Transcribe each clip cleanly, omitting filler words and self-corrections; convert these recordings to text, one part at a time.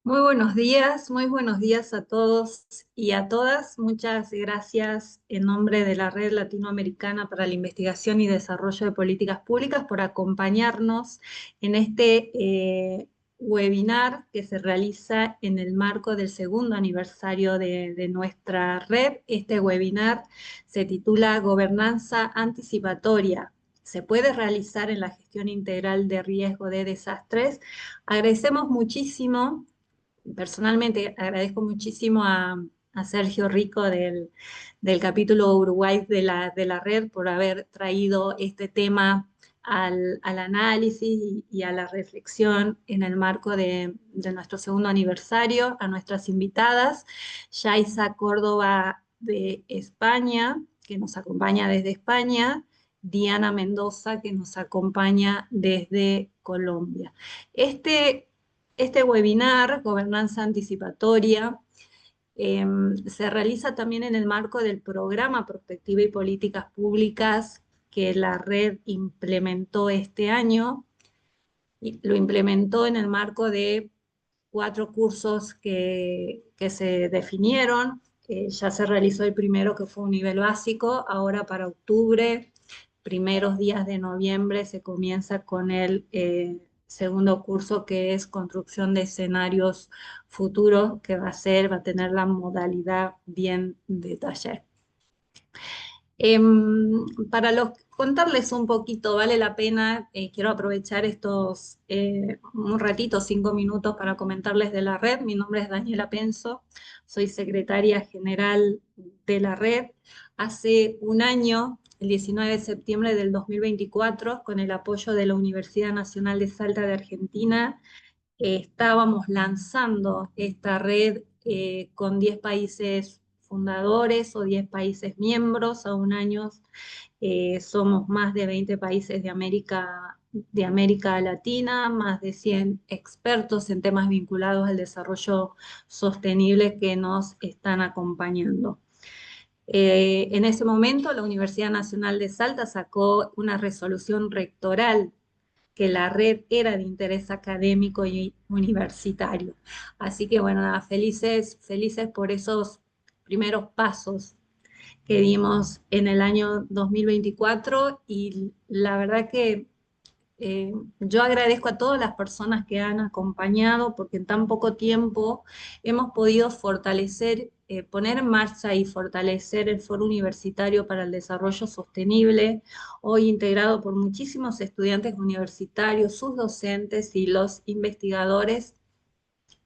Muy buenos días a todos y a todas. Muchas gracias en nombre de la Red Latinoamericana para la Investigación y Desarrollo de Políticas Públicas por acompañarnos en este webinar que se realiza en el marco del segundo aniversario de nuestra red. Este webinar se titula Gobernanza Anticipatoria. ¿Se puede realizar en la gestión integral de riesgo de desastres? Agradecemos muchísimo. Personalmente agradezco muchísimo a Sergio Rico del capítulo Uruguay de la red por haber traído este tema al análisis y a la reflexión en el marco de nuestro segundo aniversario, a nuestras invitadas, Yaisa Córdoba de España, que nos acompaña desde España, Diana Mendoza, que nos acompaña desde Colombia. Este webinar, Gobernanza Anticipatoria, eh, se realiza también en el marco del programa Prospectiva y Políticas Públicas que la red implementó este año. Y lo implementó en el marco de 4 cursos que se definieron. Ya se realizó el primero, que fue un nivel básico. Ahora para octubre, primeros días de noviembre, se comienza con el segundo curso, que es construcción de escenarios futuros, que va a tener la modalidad bien detallada. Para contarles un poquito, vale la pena, quiero aprovechar estos un ratito, 5 minutos, para comentarles de la red. Mi nombre es Daniela Penso, soy secretaria general de la red. Hace un año, el 19 de septiembre del 2024, con el apoyo de la Universidad Nacional de Salta de Argentina, estábamos lanzando esta red con 10 países fundadores o 10 países miembros. A un año somos más de 20 países de América Latina, más de 100 expertos en temas vinculados al desarrollo sostenible que nos están acompañando. En ese momento, la Universidad Nacional de Salta sacó una resolución rectoral que la red era de interés académico y universitario. Así que bueno, nada, felices, felices por esos primeros pasos que dimos en el año 2024, y la verdad que yo agradezco a todas las personas que han acompañado, porque en tan poco tiempo hemos podido fortalecer, poner en marcha y fortalecer el Foro Universitario para el Desarrollo Sostenible, hoy integrado por muchísimos estudiantes universitarios, sus docentes y los investigadores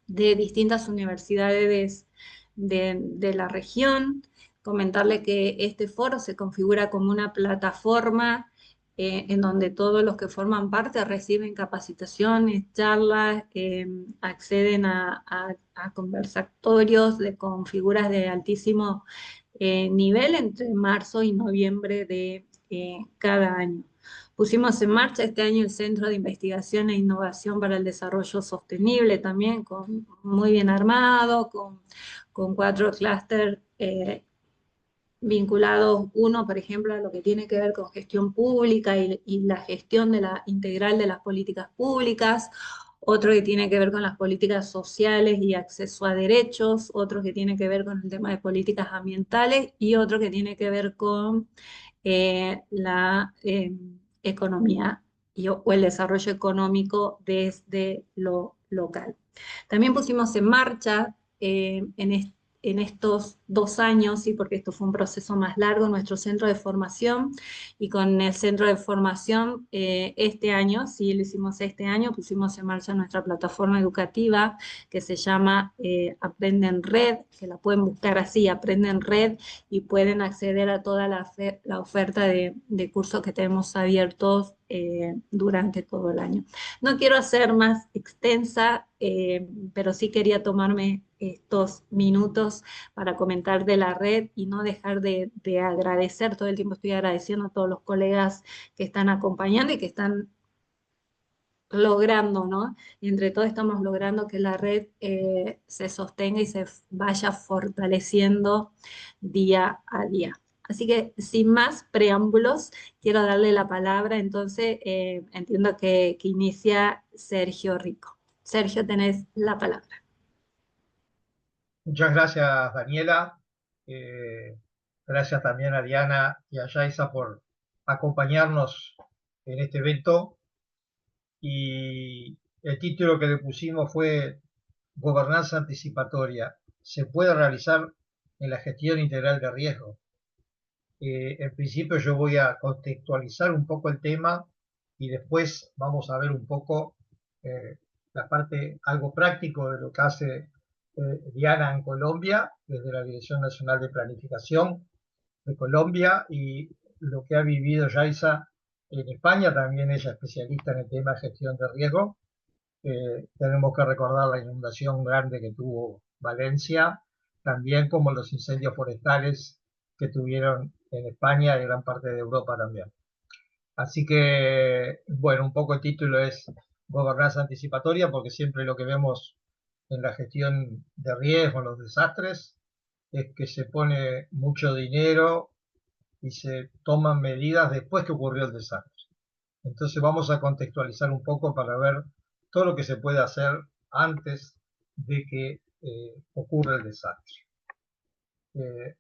de distintas universidades de la región. Comentarle que este foro se configura como una plataforma en donde todos los que forman parte reciben capacitaciones, charlas, acceden a conversatorios con figuras de altísimo nivel entre marzo y noviembre de cada año. Pusimos en marcha este año el Centro de Investigación e Innovación para el Desarrollo Sostenible, también muy bien armado, con 4 clústeres vinculados. Uno, por ejemplo, a lo que tiene que ver con gestión pública y la gestión integral de las políticas públicas. Otro que tiene que ver con las políticas sociales y acceso a derechos. Otro que tiene que ver con el tema de políticas ambientales. Y otro que tiene que ver con la economía o el desarrollo económico desde lo local. También pusimos en marcha en estos 2 años, sí, porque esto fue un proceso más largo, nuestro centro de formación. Y con el centro de formación este año, sí, lo hicimos este año, pusimos en marcha nuestra plataforma educativa, que se llama Aprende en Red, que la pueden buscar así, Aprende en Red, y pueden acceder a toda la oferta de cursos que tenemos abiertos durante todo el año. No quiero hacer más extensa, pero sí quería tomarme estos minutos para comentar de la red y no dejar de agradecer. Todo el tiempo estoy agradeciendo a todos los colegas que están acompañando y que están logrando, ¿no? Y entre todos estamos logrando que la red se sostenga y se vaya fortaleciendo día a día. Así que sin más preámbulos, quiero darle la palabra. Entonces, entiendo que inicia Sergio Rico. Sergio, tenés la palabra. Muchas gracias, Daniela. Eh, Gracias también a Diana y a Yaisa por acompañarnos en este evento. Y el título que le pusimos fue Gobernanza anticipatoria. ¿Se puede realizar en la gestión integral de riesgo? En principio yo voy a contextualizar un poco el tema y después vamos a ver un poco eh, la parte, algo práctico de lo que hace Diana en Colombia, desde la Dirección Nacional de Planificación de Colombia, y lo que ha vivido Yaisa en España, también ella especialista en el tema de gestión de riesgo. Tenemos que recordar la inundación grande que tuvo Valencia, también como los incendios forestales que tuvieron en España y gran parte de Europa también. Así que, bueno, un poco el título es gobernanza anticipatoria, porque siempre lo que vemos en la gestión de riesgo, en los desastres, es que se pone mucho dinero y se toman medidas después que ocurrió el desastre. Entonces vamos a contextualizar un poco para ver todo lo que se puede hacer antes de que ocurra el desastre. Eh,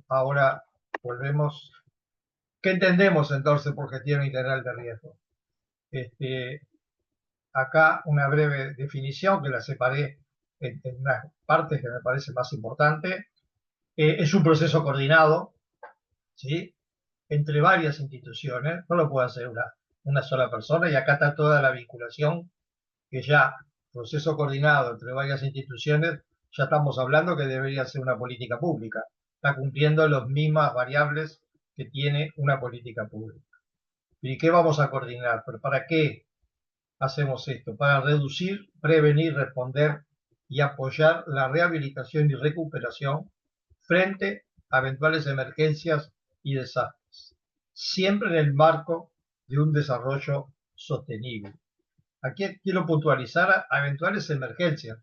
Ahora volvemos. ¿Qué entendemos entonces por gestión integral de riesgo? Este, Acá una breve definición que la separé en unas partes que me parece más importante. Es un proceso coordinado, ¿sí?, entre varias instituciones, no lo puede hacer una sola persona, y acá está toda la vinculación, que ya, proceso coordinado entre varias instituciones, ya estamos hablando que debería ser una política pública, está cumpliendo las mismas variables que tiene una política pública. ¿Y qué vamos a coordinar? ¿Pero para qué hacemos esto? Para reducir, prevenir, responder y apoyar la rehabilitación y recuperación frente a eventuales emergencias y desastres, siempre en el marco de un desarrollo sostenible. Aquí quiero puntualizar a eventuales emergencias,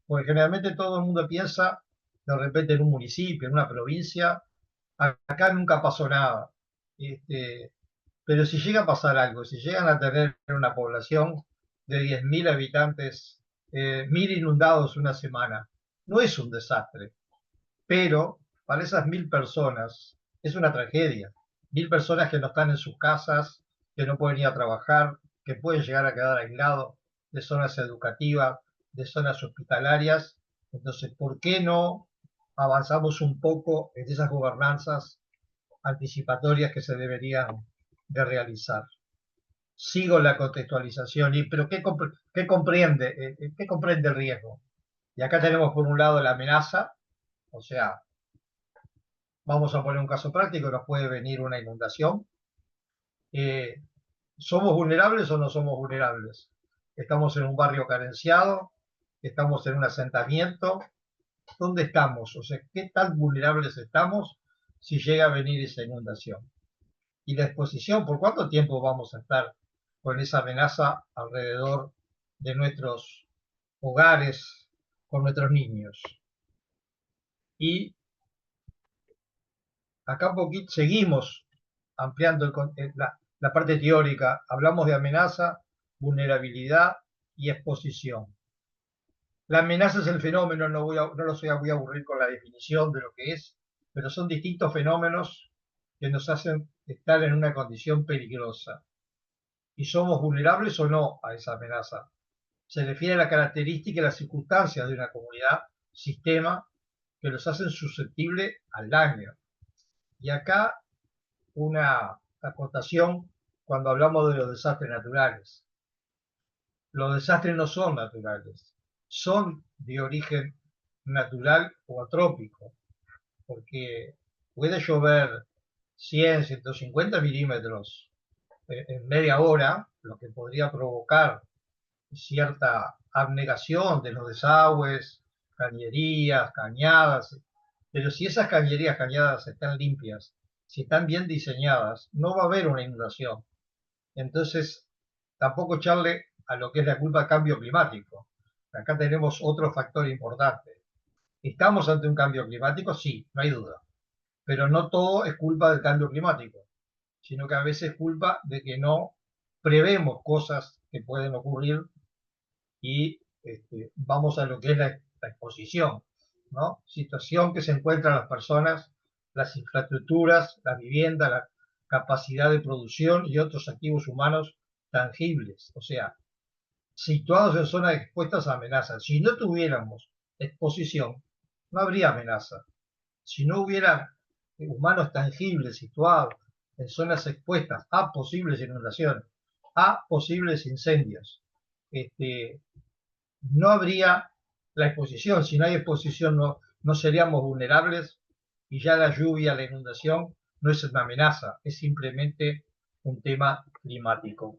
porque generalmente todo el mundo piensa de repente en un municipio, en una provincia, acá nunca pasó nada. Este, pero si llega a pasar algo, si llegan a tener una población de 10.000 habitantes, 1.000 inundados una semana, no es un desastre, pero para esas 1.000 personas es una tragedia. 1.000 personas que no están en sus casas, que no pueden ir a trabajar, que pueden llegar a quedar aislados de zonas educativas, de zonas hospitalarias. Entonces, ¿por qué no avanzamos un poco en esas gobernanzas anticipatorias que se deberían de realizar? Sigo la contextualización, pero ¿qué comprende el riesgo? Y acá tenemos por un lado la amenaza, o sea, vamos a poner un caso práctico, nos puede venir una inundación. Eh, ¿Somos vulnerables o no somos vulnerables? ¿Estamos en un barrio carenciado? ¿Estamos en un asentamiento? ¿Dónde estamos? O sea, ¿qué tan vulnerables estamos si llega a venir esa inundación? Y la exposición, ¿por cuánto tiempo vamos a estar con esa amenaza alrededor de nuestros hogares, con nuestros niños? Y acá un poquito seguimos ampliando la parte teórica. Hablamos de amenaza, vulnerabilidad y exposición. La amenaza es el fenómeno, no los voy a aburrir con la definición de lo que es, pero son distintos fenómenos que nos hacen estar en una condición peligrosa. ¿Y somos vulnerables o no a esa amenaza? Se refiere a la característica y las circunstancias de una comunidad, sistema, que los hacen susceptibles al daño. Y acá una acotación cuando hablamos de los desastres naturales. Los desastres no son naturales, son de origen natural o atrópico, porque puede llover 100, 150 milímetros en media hora, lo que podría provocar cierta abnegación de los desagües, cañerías, cañadas, pero si esas cañerías, cañadas están limpias, si están bien diseñadas, no va a haber una inundación. Entonces, tampoco echarle a lo que es la culpa al cambio climático. Acá tenemos otro factor importante. ¿Estamos ante un cambio climático? Sí, no hay duda. Pero no todo es culpa del cambio climático, sino que a veces es culpa de que no prevemos cosas que pueden ocurrir y vamos a lo que es la exposición, ¿no? Situación que se encuentran las personas, las infraestructuras, la vivienda, la capacidad de producción y otros activos humanos tangibles, o sea, situados en zonas expuestas a amenazas. Si no tuviéramos exposición, no habría amenaza. Si no hubiera humanos tangibles situados en zonas expuestas a posibles inundaciones, a posibles incendios, no habría la exposición. Si no hay exposición, no seríamos vulnerables, y ya la lluvia, la inundación, no es una amenaza, es simplemente un tema climático.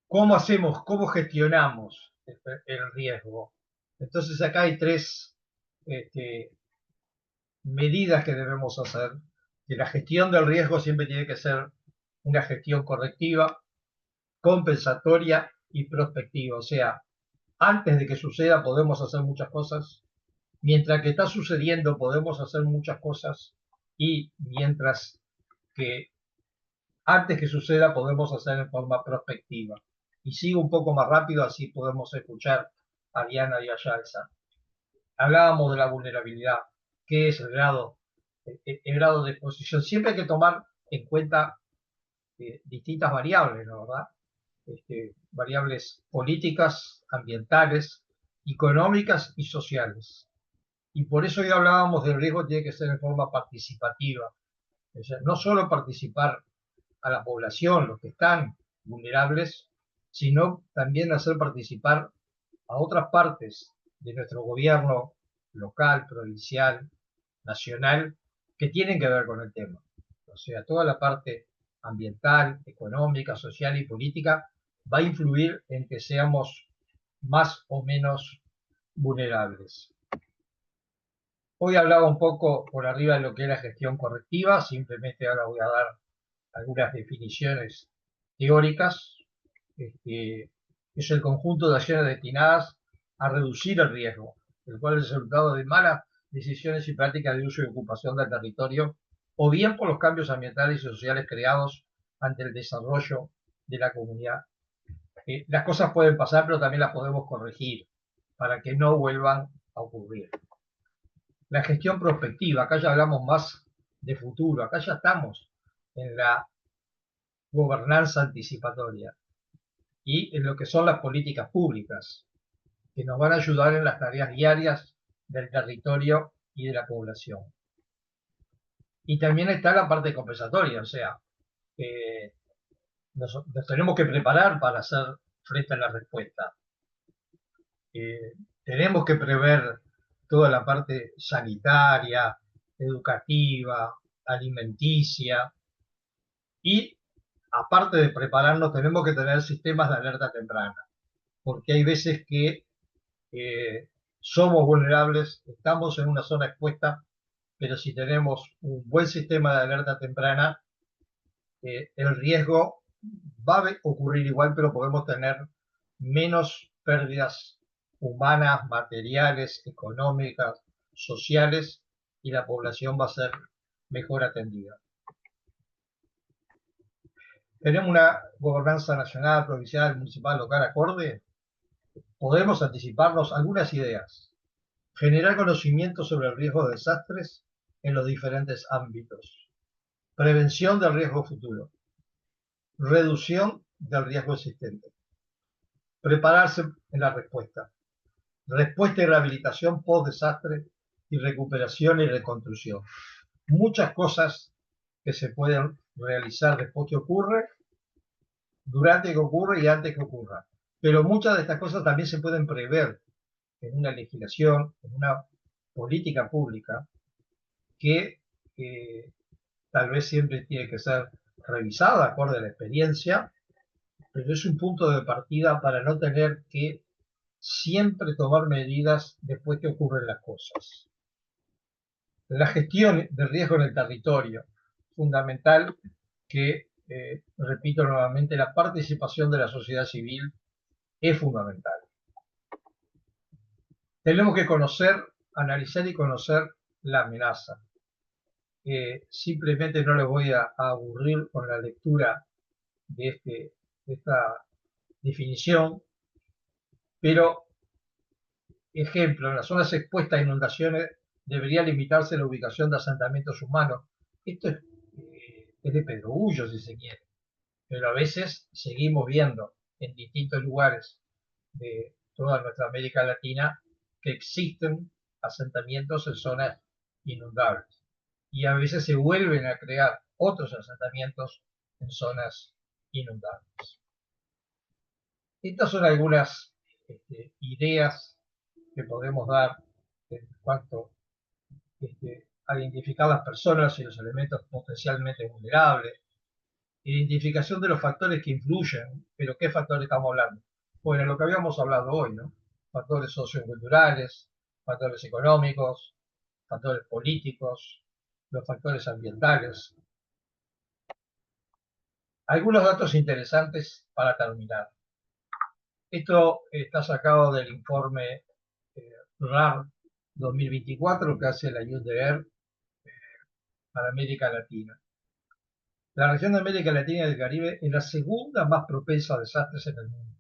¿Cómo hacemos, cómo gestionamos el riesgo? Entonces acá hay tres medidas que debemos hacer. Que la gestión del riesgo siempre tiene que ser una gestión correctiva, compensatoria y prospectiva. O sea, antes de que suceda podemos hacer muchas cosas, mientras que está sucediendo podemos hacer muchas cosas, y mientras que antes que suceda podemos hacer en forma prospectiva. Y sigo un poco más rápido, así podemos escuchar a Diana y a Yalsa. Hablábamos de la vulnerabilidad, qué es el grado de exposición. Siempre hay que tomar en cuenta distintas variables, ¿no? ¿Verdad? Variables políticas, ambientales, económicas y sociales. Y por eso ya hablábamos del riesgo, tiene que ser en forma participativa. O sea, no solo participar a la población, los que están vulnerables, sino también hacer participar a otras partes de nuestro gobierno local, provincial, nacional, que tienen que ver con el tema. O sea, toda la parte ambiental, económica, social y política va a influir en que seamos más o menos vulnerables. Hoy hablaba un poco por arriba de lo que es la gestión correctiva, simplemente ahora voy a dar algunas definiciones teóricas. Es el conjunto de acciones destinadas a reducir el riesgo, el cual es el resultado de malas decisiones y prácticas de uso y ocupación del territorio, o bien por los cambios ambientales y sociales creados ante el desarrollo de la comunidad. Las cosas pueden pasar, pero también las podemos corregir para que no vuelvan a ocurrir. La gestión prospectiva, acá ya hablamos más de futuro, acá ya estamos en la gobernanza anticipatoria y en lo que son las políticas públicas, que nos van a ayudar en las tareas diarias del territorio y de la población. Y también está la parte compensatoria, o sea, nos tenemos que preparar para hacer frente a la respuesta. Tenemos que prever toda la parte sanitaria, educativa, alimenticia, y aparte de prepararnos tenemos que tener sistemas de alerta temprana, porque hay veces que somos vulnerables, estamos en una zona expuesta, pero si tenemos un buen sistema de alerta temprana, el riesgo va a ocurrir igual, pero podemos tener menos pérdidas humanas, materiales, económicas, sociales, y la población va a ser mejor atendida. Tenemos una gobernanza nacional, provincial, municipal, local acorde. Podemos anticiparnos algunas ideas. Generar conocimiento sobre el riesgo de desastres en los diferentes ámbitos. Prevención del riesgo futuro. Reducción del riesgo existente. Prepararse en la respuesta. Respuesta y rehabilitación post-desastre, y recuperación y reconstrucción. Muchas cosas que se pueden realizar después que ocurre, durante que ocurre y antes que ocurra. Pero muchas de estas cosas también se pueden prever en una legislación, en una política pública, que tal vez siempre tiene que ser revisada acorde a la experiencia, pero es un punto de partida para no tener que siempre tomar medidas después que ocurren las cosas. La gestión de riesgo en el territorio, fundamental que, repito nuevamente, la participación de la sociedad civil es fundamental. Tenemos que conocer, analizar y conocer la amenaza. Simplemente no les voy a aburrir con la lectura de esta definición, Pero, ejemplo, en las zonas expuestas a inundaciones debería limitarse la ubicación de asentamientos humanos. Esto es de perogrullo, si se quiere, pero a veces seguimos viendo en distintos lugares de toda nuestra América Latina que existen asentamientos en zonas inundables. Y a veces se vuelven a crear otros asentamientos en zonas inundables. Estas son algunas ideas que podemos dar en cuanto a identificar las personas y los elementos potencialmente vulnerables, identificación de los factores que influyen, pero ¿qué factores estamos hablando? Bueno, lo que habíamos hablado hoy, ¿no? Factores socioculturales, factores económicos, factores políticos, los factores ambientales. Algunos datos interesantes para terminar. Esto está sacado del informe RAR 2024 que hace la UDR para América Latina. La región de América Latina y del Caribe es la segunda más propensa a desastres en el mundo,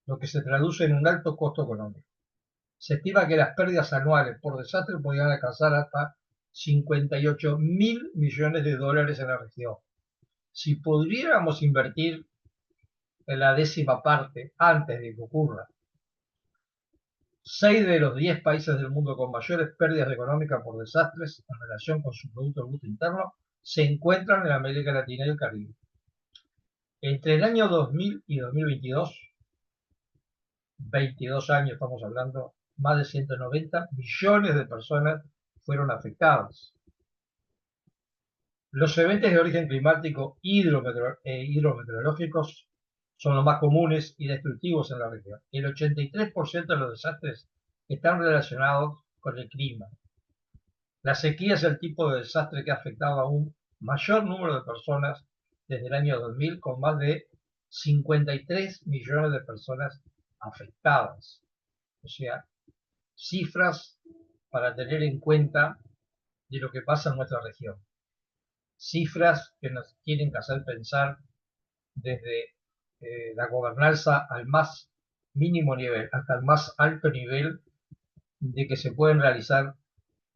lo que se traduce en un alto costo económico. Se estima que las pérdidas anuales por desastre podrían alcanzar hasta 58.000 millones de dólares en la región. Si pudiéramos invertir en la décima parte antes de que ocurra, 6 de los 10 países del mundo con mayores pérdidas económicas por desastres en relación con su Producto Bruto Interno se encuentran en América Latina y el Caribe. Entre el año 2000 y 2022, 22 años estamos hablando, más de 190 millones de personas fueron afectadas. Los eventos de origen climático hidrometeorológicos son los más comunes y destructivos en la región. El 83% de los desastres están relacionados con el clima. La sequía es el tipo de desastre que ha afectado a un mayor número de personas desde el año 2000, con más de 53 millones de personas afectadas. O sea, cifras para tener en cuenta de lo que pasa en nuestra región. Cifras que nos tienen que hacer pensar desde la gobernanza al más mínimo nivel hasta el más alto nivel, de que se pueden realizar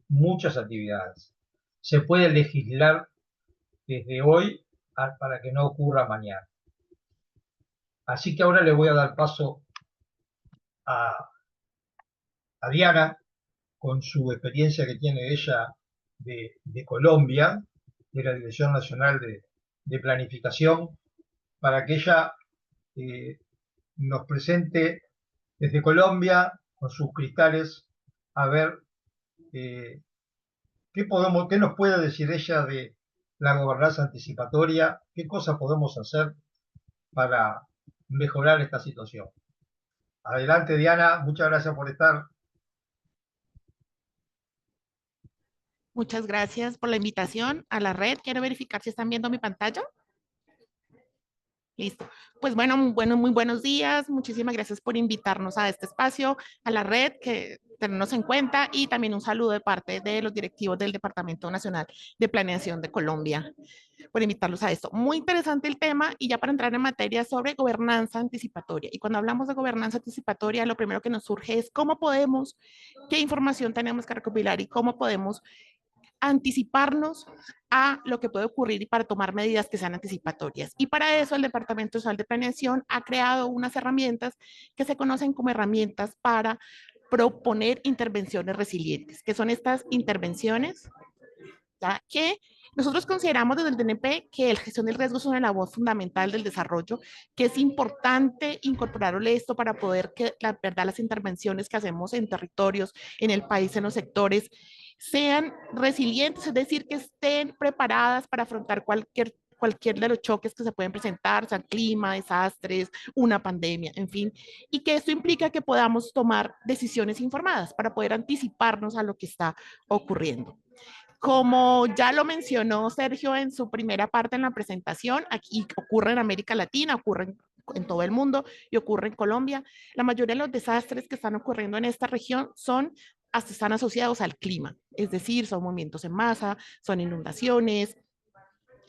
muchas actividades. Se puede legislar desde hoy para que no ocurra mañana. Así que ahora le voy a dar paso a Diana, con su experiencia que tiene ella de Colombia, de la Dirección Nacional de Planificación, para que ella nos presente desde Colombia, con sus cristales, a ver qué nos puede decir ella de la gobernanza anticipatoria, qué cosas podemos hacer para mejorar esta situación. Adelante, Diana, muchas gracias por estar. Muchas gracias por la invitación a la red. Quiero verificar si están viendo mi pantalla. Listo. Pues bueno, muy buenos días. Muchísimas gracias por invitarnos a este espacio, a la red, que tenernos en cuenta, y también un saludo de parte de los directivos del Departamento Nacional de Planeación de Colombia por invitarlos a esto. Muy interesante el tema, y ya para entrar en materia sobre gobernanza anticipatoria. Y cuando hablamos de gobernanza anticipatoria, lo primero que nos surge es cómo podemos, qué información tenemos que recopilar y cómo podemos anticiparnos a lo que puede ocurrir y para tomar medidas que sean anticipatorias. Y para eso el Departamento Nacional de Planeación ha creado unas herramientas que se conocen como herramientas para proponer intervenciones resilientes, que son estas intervenciones, ¿ya?, que nosotros consideramos desde el DNP que la gestión del riesgo es una labor fundamental del desarrollo, que es importante incorporarle esto para poder que la verdad las intervenciones que hacemos en territorios, en el país, en los sectores, sean resilientes, es decir, que estén preparadas para afrontar cualquier de los choques que se pueden presentar, sean clima, desastres, una pandemia, en fin, y que esto implica que podamos tomar decisiones informadas para poder anticiparnos a lo que está ocurriendo. Como ya lo mencionó Sergio en su primera parte en la presentación, aquí ocurre en América Latina, ocurre en todo el mundo y ocurre en Colombia. La mayoría de los desastres que están ocurriendo en esta región están asociados al clima, es decir, son movimientos en masa, son inundaciones,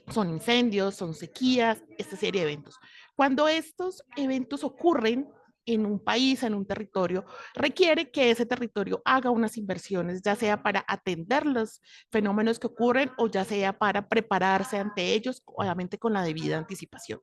son incendios, son sequías, esta serie de eventos. Cuando estos eventos ocurren, en un país, en un territorio, requiere que ese territorio haga unas inversiones, ya sea para atender los fenómenos que ocurren o ya sea para prepararse ante ellos, obviamente con la debida anticipación.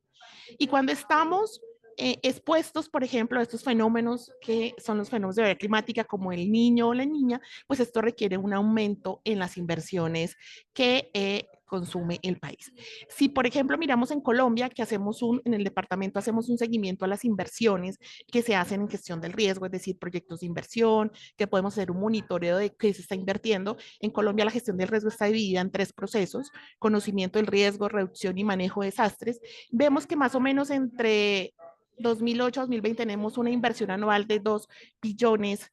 Y cuando estamos expuestos, por ejemplo, a estos fenómenos que son los fenómenos de variedad climática, como el niño o la niña, pues esto requiere un aumento en las inversiones que consume el país. Si, por ejemplo, miramos en Colombia, que en el departamento hacemos un seguimiento a las inversiones que se hacen en gestión del riesgo, es decir, proyectos de inversión, que podemos hacer un monitoreo de qué se está invirtiendo. En Colombia la gestión del riesgo está dividida en 3 procesos: conocimiento del riesgo, reducción y manejo de desastres. Vemos que más o menos entre 2008 a 2020 tenemos una inversión anual de 2 billones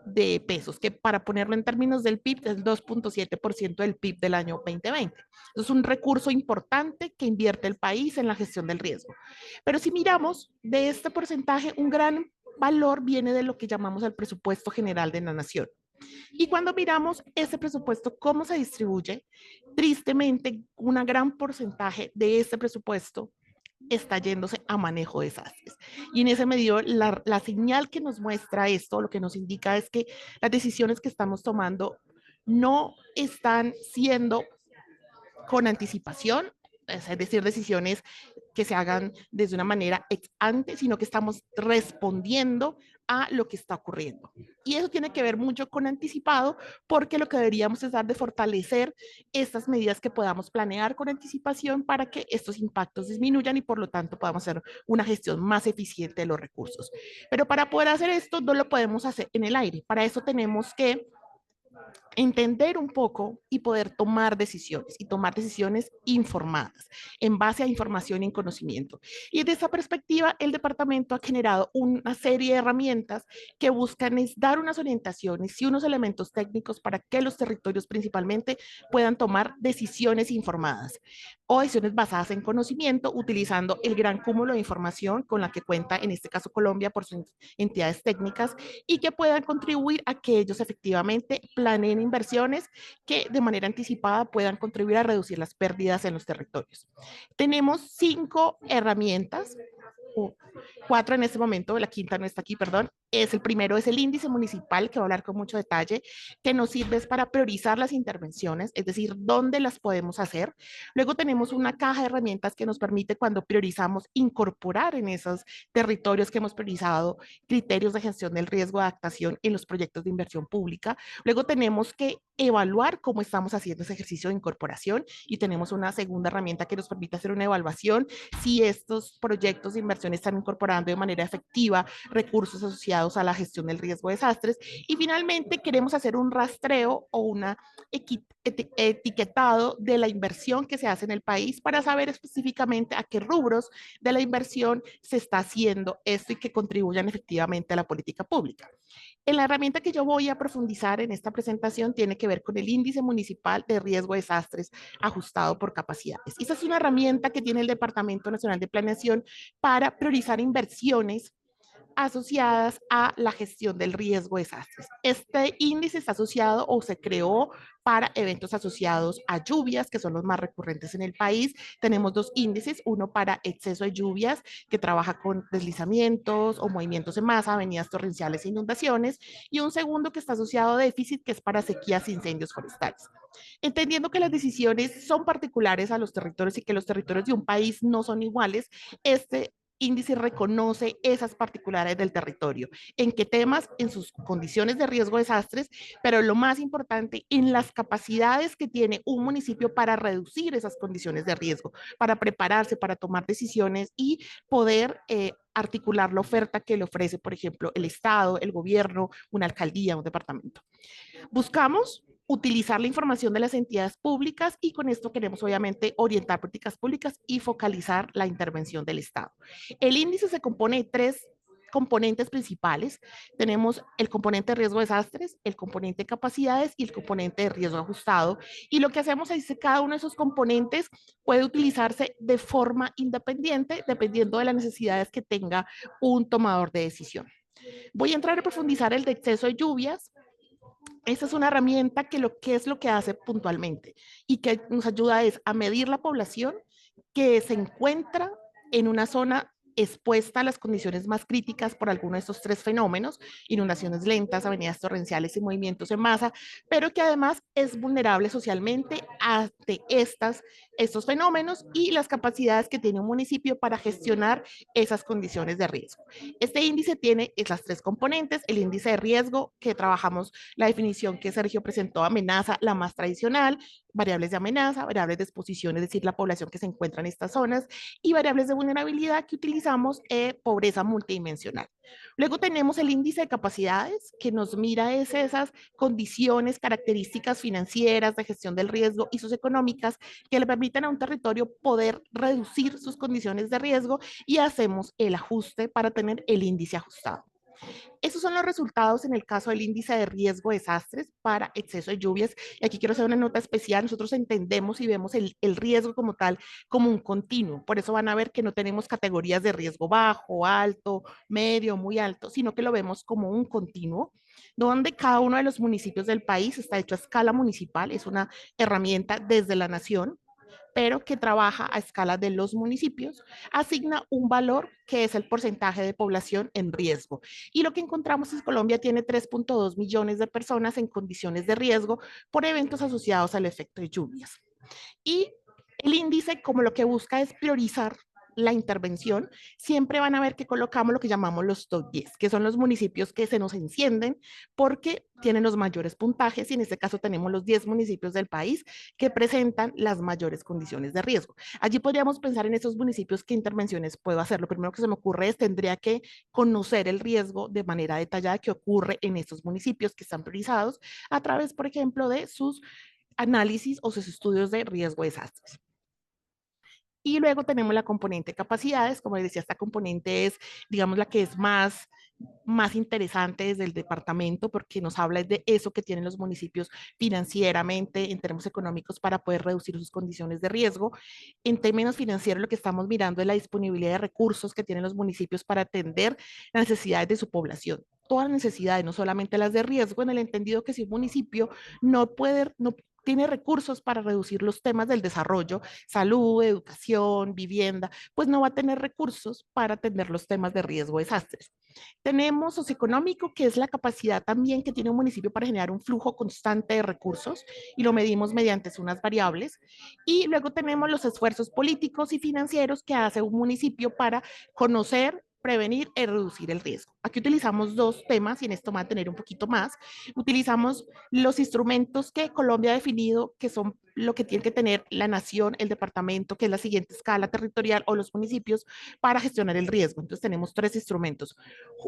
de pesos, que para ponerlo en términos del PIB es el 2.7% del PIB del año 2020. Es un recurso importante que invierte el país en la gestión del riesgo. Pero si miramos de este porcentaje, un gran valor viene de lo que llamamos el presupuesto general de la nación. Y cuando miramos ese presupuesto, cómo se distribuye, tristemente, un gran porcentaje de este presupuesto está yéndose a manejo de desastres. Y en ese medio, la señal que nos muestra esto, lo que nos indica es que las decisiones que estamos tomando no están siendo con anticipación, es decir, decisiones que se hagan desde una manera ex ante, sino que estamos respondiendo a lo que está ocurriendo. Y eso tiene que ver mucho con anticipado, porque lo que deberíamos es dar de fortalecer estas medidas que podamos planear con anticipación para que estos impactos disminuyan y por lo tanto podamos hacer una gestión más eficiente de los recursos. Pero para poder hacer esto no lo podemos hacer en el aire. Para eso tenemos que entender un poco y poder tomar decisiones, y tomar decisiones informadas en base a información y conocimiento. Y desde esa perspectiva, el departamento ha generado una serie de herramientas que buscan es dar unas orientaciones y unos elementos técnicos para que los territorios principalmente puedan tomar decisiones informadas o decisiones basadas en conocimiento, utilizando el gran cúmulo de información con la que cuenta, en este caso Colombia, por sus entidades técnicas, y que puedan contribuir a que ellos efectivamente planeen inversiones que de manera anticipada puedan contribuir a reducir las pérdidas en los territorios. Tenemos 5 herramientas, o 4 en este momento, la quinta no está aquí, perdón. El primero es el índice municipal, que voy a hablar con mucho detalle, que nos sirve para priorizar las intervenciones, es decir, dónde las podemos hacer. Luego tenemos una caja de herramientas que nos permite, cuando priorizamos, incorporar en esos territorios que hemos priorizado criterios de gestión del riesgo de adaptación en los proyectos de inversión pública. Luego tenemos que evaluar cómo estamos haciendo ese ejercicio de incorporación, y tenemos una segunda herramienta que nos permite hacer una evaluación si estos proyectos de inversión están incorporando de manera efectiva recursos asociados a la gestión del riesgo de desastres. Y finalmente queremos hacer un rastreo o una etiquetado de la inversión que se hace en el país para saber específicamente a qué rubros de la inversión se está haciendo esto y que contribuyan efectivamente a la política pública. En la herramienta que yo voy a profundizar en esta presentación tiene que ver con el índice municipal de riesgo de desastres ajustado por capacidades. Esa es una herramienta que tiene el Departamento Nacional de Planeación para priorizar inversiones asociadas a la gestión del riesgo de desastres. Este índice está asociado o se creó para eventos asociados a lluvias, que son los más recurrentes en el país. Tenemos 2 índices, uno para exceso de lluvias, que trabaja con deslizamientos o movimientos en masa, avenidas torrenciales e inundaciones, y un segundo que está asociado a déficit, que es para sequías e incendios forestales. Entendiendo que las decisiones son particulares a los territorios y que los territorios de un país no son iguales, este índice reconoce esas particularidades del territorio, en qué temas, en sus condiciones de riesgo de desastres, pero lo más importante, en las capacidades que tiene un municipio para reducir esas condiciones de riesgo, para prepararse, para tomar decisiones y poder articular la oferta que le ofrece, por ejemplo, el Estado, el gobierno, una alcaldía, un departamento. Buscamos utilizar la información de las entidades públicas, y con esto queremos obviamente orientar políticas públicas y focalizar la intervención del Estado. El índice se compone de 3 componentes principales. Tenemos el componente de riesgo de desastres, el componente de capacidades y el componente de riesgo ajustado. Y lo que hacemos es que cada uno de esos componentes puede utilizarse de forma independiente dependiendo de las necesidades que tenga un tomador de decisión. Voy a entrar a profundizar el de exceso de lluvias. Esta es una herramienta que es lo que hace puntualmente y que nos ayuda es a medir la población que se encuentra en una zona expuesta a las condiciones más críticas por alguno de estos tres fenómenos, inundaciones lentas, avenidas torrenciales y movimientos en masa, pero que además es vulnerable socialmente ante estos fenómenos y las capacidades que tiene un municipio para gestionar esas condiciones de riesgo. Este índice tiene esas tres componentes: el índice de riesgo, que trabajamos la definición que Sergio presentó, amenaza, la más tradicional, variables de amenaza, variables de exposición, es decir, la población que se encuentra en estas zonas, y variables de vulnerabilidad que utilizamos, pobreza multidimensional. Luego tenemos el índice de capacidades, que nos mira esas condiciones, características financieras, de gestión del riesgo y socioeconómicas que le permiten a un territorio poder reducir sus condiciones de riesgo, y hacemos el ajuste para tener el índice ajustado. Esos son los resultados en el caso del índice de riesgo de desastres para exceso de lluvias. Y aquí quiero hacer una nota especial. Nosotros entendemos y vemos el riesgo como tal, como un continuo. Por eso van a ver que no tenemos categorías de riesgo bajo, alto, medio, muy alto, sino que lo vemos como un continuo, donde cada uno de los municipios del país está hecho a escala municipal. Es una herramienta desde la nación, pero que trabaja a escala de los municipios, asigna un valor que es el porcentaje de población en riesgo. Y lo que encontramos es que Colombia tiene 3.2 millones de personas en condiciones de riesgo por eventos asociados al efecto de lluvias. Y el índice, como lo que busca es priorizar la intervención, siempre van a ver que colocamos lo que llamamos los top 10, que son los municipios que se nos encienden porque tienen los mayores puntajes, y en este caso tenemos los 10 municipios del país que presentan las mayores condiciones de riesgo. Allí podríamos pensar en esos municipios qué intervenciones puedo hacer. Lo primero que se me ocurre es tendría que conocer el riesgo de manera detallada que ocurre en estos municipios que están priorizados a través, por ejemplo, de sus análisis o sus estudios de riesgo de desastres. Y luego tenemos la componente capacidades. Como les decía, esta componente es, digamos, la que es más interesante desde el departamento, porque nos habla de eso que tienen los municipios financieramente, en términos económicos, para poder reducir sus condiciones de riesgo. En términos financieros, lo que estamos mirando es la disponibilidad de recursos que tienen los municipios para atender las necesidades de su población. Todas las necesidades, no solamente las de riesgo, en el entendido que si un municipio no tiene recursos para reducir los temas del desarrollo, salud, educación, vivienda, pues no va a tener recursos para atender los temas de riesgo de desastres. Tenemos socioeconómico, que es la capacidad también que tiene un municipio para generar un flujo constante de recursos, y lo medimos mediante unas variables. Y luego tenemos los esfuerzos políticos y financieros que hace un municipio para conocer, prevenir y reducir el riesgo. Aquí utilizamos dos temas, y en esto va a tener un poquito más. Utilizamos los instrumentos que Colombia ha definido, que son lo que tiene que tener la nación, el departamento, que es la siguiente escala territorial, o los municipios, para gestionar el riesgo. Entonces tenemos tres instrumentos: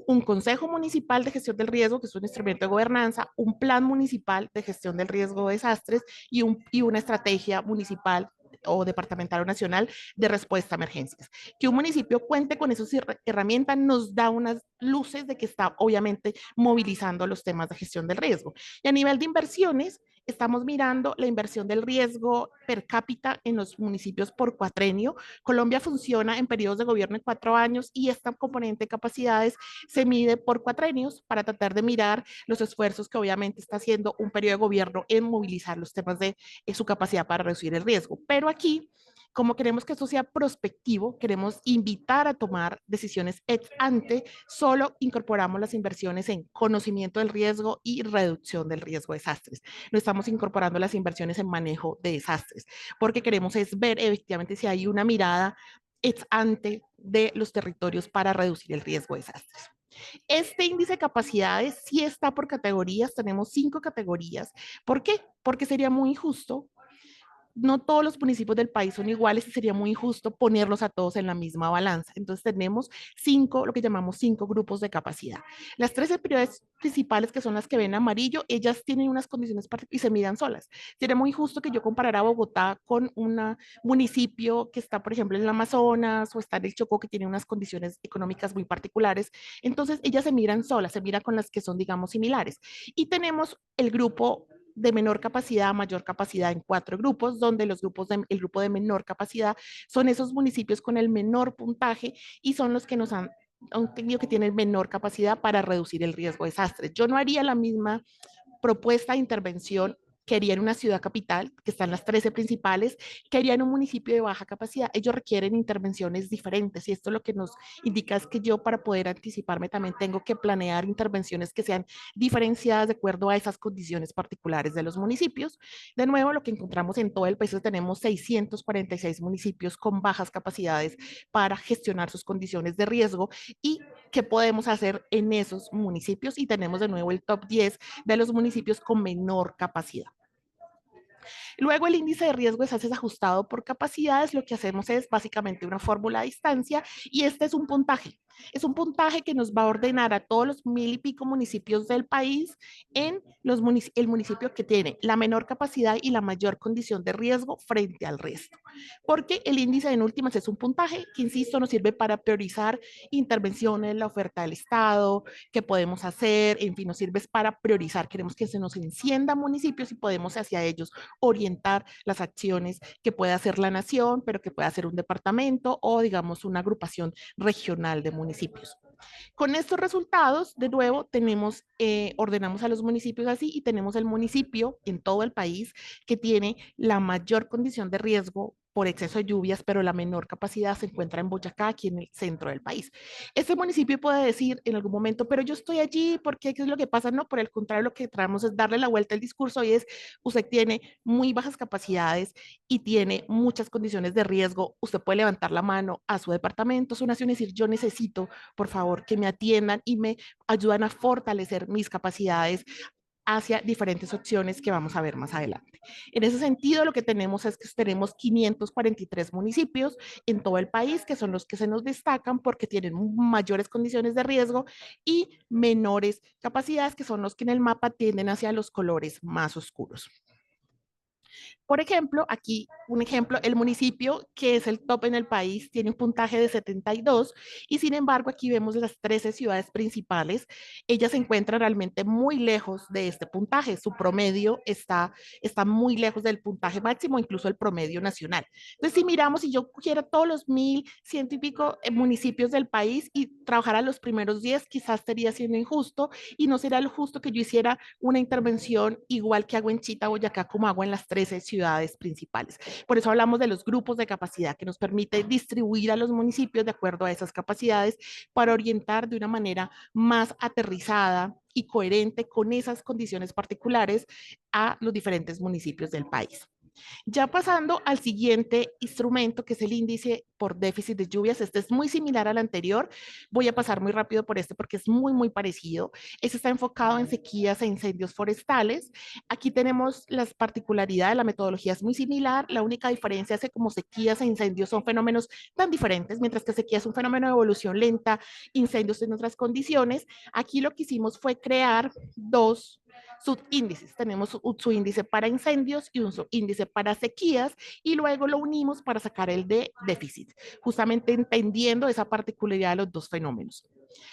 un consejo municipal de gestión del riesgo, que es un instrumento de gobernanza; un plan municipal de gestión del riesgo de desastres; y una estrategia municipal o departamental o nacional de respuesta a emergencias. Que un municipio cuente con esas herramientas nos da unas luces de que está obviamente movilizando los temas de gestión del riesgo. Y a nivel de inversiones, estamos mirando la inversión del riesgo per cápita en los municipios por cuatrenio. Colombia funciona en periodos de gobierno de 4 años, y esta componente de capacidades se mide por cuatrenios para tratar de mirar los esfuerzos que obviamente está haciendo un periodo de gobierno en movilizar los temas de su capacidad para reducir el riesgo. Pero aquí, como queremos que esto sea prospectivo, queremos invitar a tomar decisiones ex ante, solo incorporamos las inversiones en conocimiento del riesgo y reducción del riesgo de desastres. No estamos incorporando las inversiones en manejo de desastres, porque queremos es ver efectivamente si hay una mirada ex ante de los territorios para reducir el riesgo de desastres. Este índice de capacidades sí está por categorías, tenemos 5 categorías. ¿Por qué? Porque sería muy injusto, no todos los municipios del país son iguales, y sería muy injusto ponerlos a todos en la misma balanza. Entonces tenemos 5, lo que llamamos 5 grupos de capacidad. Las 13 prioridades principales, que son las que ven amarillo, ellas tienen unas condiciones y se miran solas. Sería muy injusto que yo comparara Bogotá con un municipio que está, por ejemplo, en el Amazonas, o está en el Chocó, que tiene unas condiciones económicas muy particulares. Entonces ellas se miran solas, se miran con las que son, digamos, similares. Y tenemos el grupo de menor capacidad a mayor capacidad en 4 grupos, donde el grupo de menor capacidad son esos municipios con el menor puntaje, y son los que nos han tenido que tienen menor capacidad para reducir el riesgo de desastres. Yo no haría la misma propuesta de intervención querían una ciudad capital, que están las 13 principales, querían un municipio de baja capacidad. Ellos requieren intervenciones diferentes y esto lo que nos indica es que yo para poder anticiparme también tengo que planear intervenciones que sean diferenciadas de acuerdo a esas condiciones particulares de los municipios. De nuevo, lo que encontramos en todo el país es que tenemos 646 municipios con bajas capacidades para gestionar sus condiciones de riesgo y qué podemos hacer en esos municipios y tenemos de nuevo el top 10 de los municipios con menor capacidad. Luego el índice de riesgo es ajustado por capacidades. Lo que hacemos es básicamente una fórmula a distancia y este es un puntaje. Es un puntaje que nos va a ordenar a todos los 1000 y pico municipios del país en el municipio que tiene la menor capacidad y la mayor condición de riesgo frente al resto. Porque el índice en últimas es un puntaje que, insisto, nos sirve para priorizar intervenciones, la oferta del Estado, qué podemos hacer, en fin, nos sirve para priorizar. Queremos que se nos encienda municipios y podemos hacia ellos orientar las acciones que puede hacer la nación, pero que puede hacer un departamento o, digamos, una agrupación regional de municipios. Con estos resultados, de nuevo, ordenamos a los municipios así y tenemos el municipio en todo el país que tiene la mayor condición de riesgo por exceso de lluvias, pero la menor capacidad se encuentra en Boyacá, aquí en el centro del país. Este municipio puede decir en algún momento, pero yo estoy allí, ¿por qué? ¿Qué es lo que pasa? No, por el contrario, lo que traemos es darle la vuelta al discurso y es, usted tiene muy bajas capacidades y tiene muchas condiciones de riesgo, usted puede levantar la mano a su departamento, su nación y decir, yo necesito, por favor, que me atiendan y me ayudan a fortalecer mis capacidades hacia diferentes opciones que vamos a ver más adelante. En ese sentido, lo que tenemos es que tenemos 543 municipios en todo el país, que son los que se nos destacan porque tienen mayores condiciones de riesgo y menores capacidades, que son los que en el mapa tienden hacia los colores más oscuros. Por ejemplo, aquí un ejemplo, el municipio que es el top en el país tiene un puntaje de 72 y sin embargo aquí vemos las 13 ciudades principales. Ellas se encuentran realmente muy lejos de este puntaje. Su promedio está muy lejos del puntaje máximo, incluso el promedio nacional. Entonces, si miramos, si yo cogiera todos los 1100 y pico municipios del país y trabajara los primeros 10, quizás estaría siendo injusto y no sería lo justo que yo hiciera una intervención igual que hago en Chita, Boyacá, como hago en las 13 ciudades principales. Por eso hablamos de los grupos de capacidad que nos permite distribuir a los municipios de acuerdo a esas capacidades para orientar de una manera más aterrizada y coherente con esas condiciones particulares a los diferentes municipios del país. Ya pasando al siguiente instrumento, que es el índice por déficit de lluvias. Este es muy similar al anterior. Voy a pasar muy rápido por este porque es muy, muy parecido. Este está enfocado en sequías e incendios forestales. Aquí tenemos las particularidades, la metodología es muy similar. La única diferencia es que como sequías e incendios son fenómenos tan diferentes, mientras que sequía es un fenómeno de evolución lenta, incendios en otras condiciones. Aquí lo que hicimos fue crear dos subíndices. Tenemos un subíndice para incendios y un subíndice para sequías y luego lo unimos para sacar el de déficit, justamente entendiendo esa particularidad de los dos fenómenos.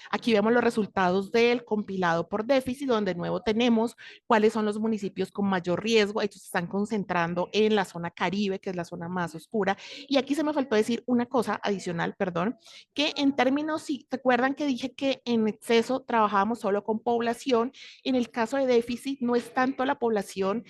Aquí vemos los resultados del compilado por déficit, donde de nuevo tenemos cuáles son los municipios con mayor riesgo. Estos se están concentrando en la zona Caribe, que es la zona más oscura. Y aquí se me faltó decir una cosa adicional, perdón, que en términos, si te acuerdan que dije que en exceso trabajábamos solo con población, en el caso de déficit no es tanto la población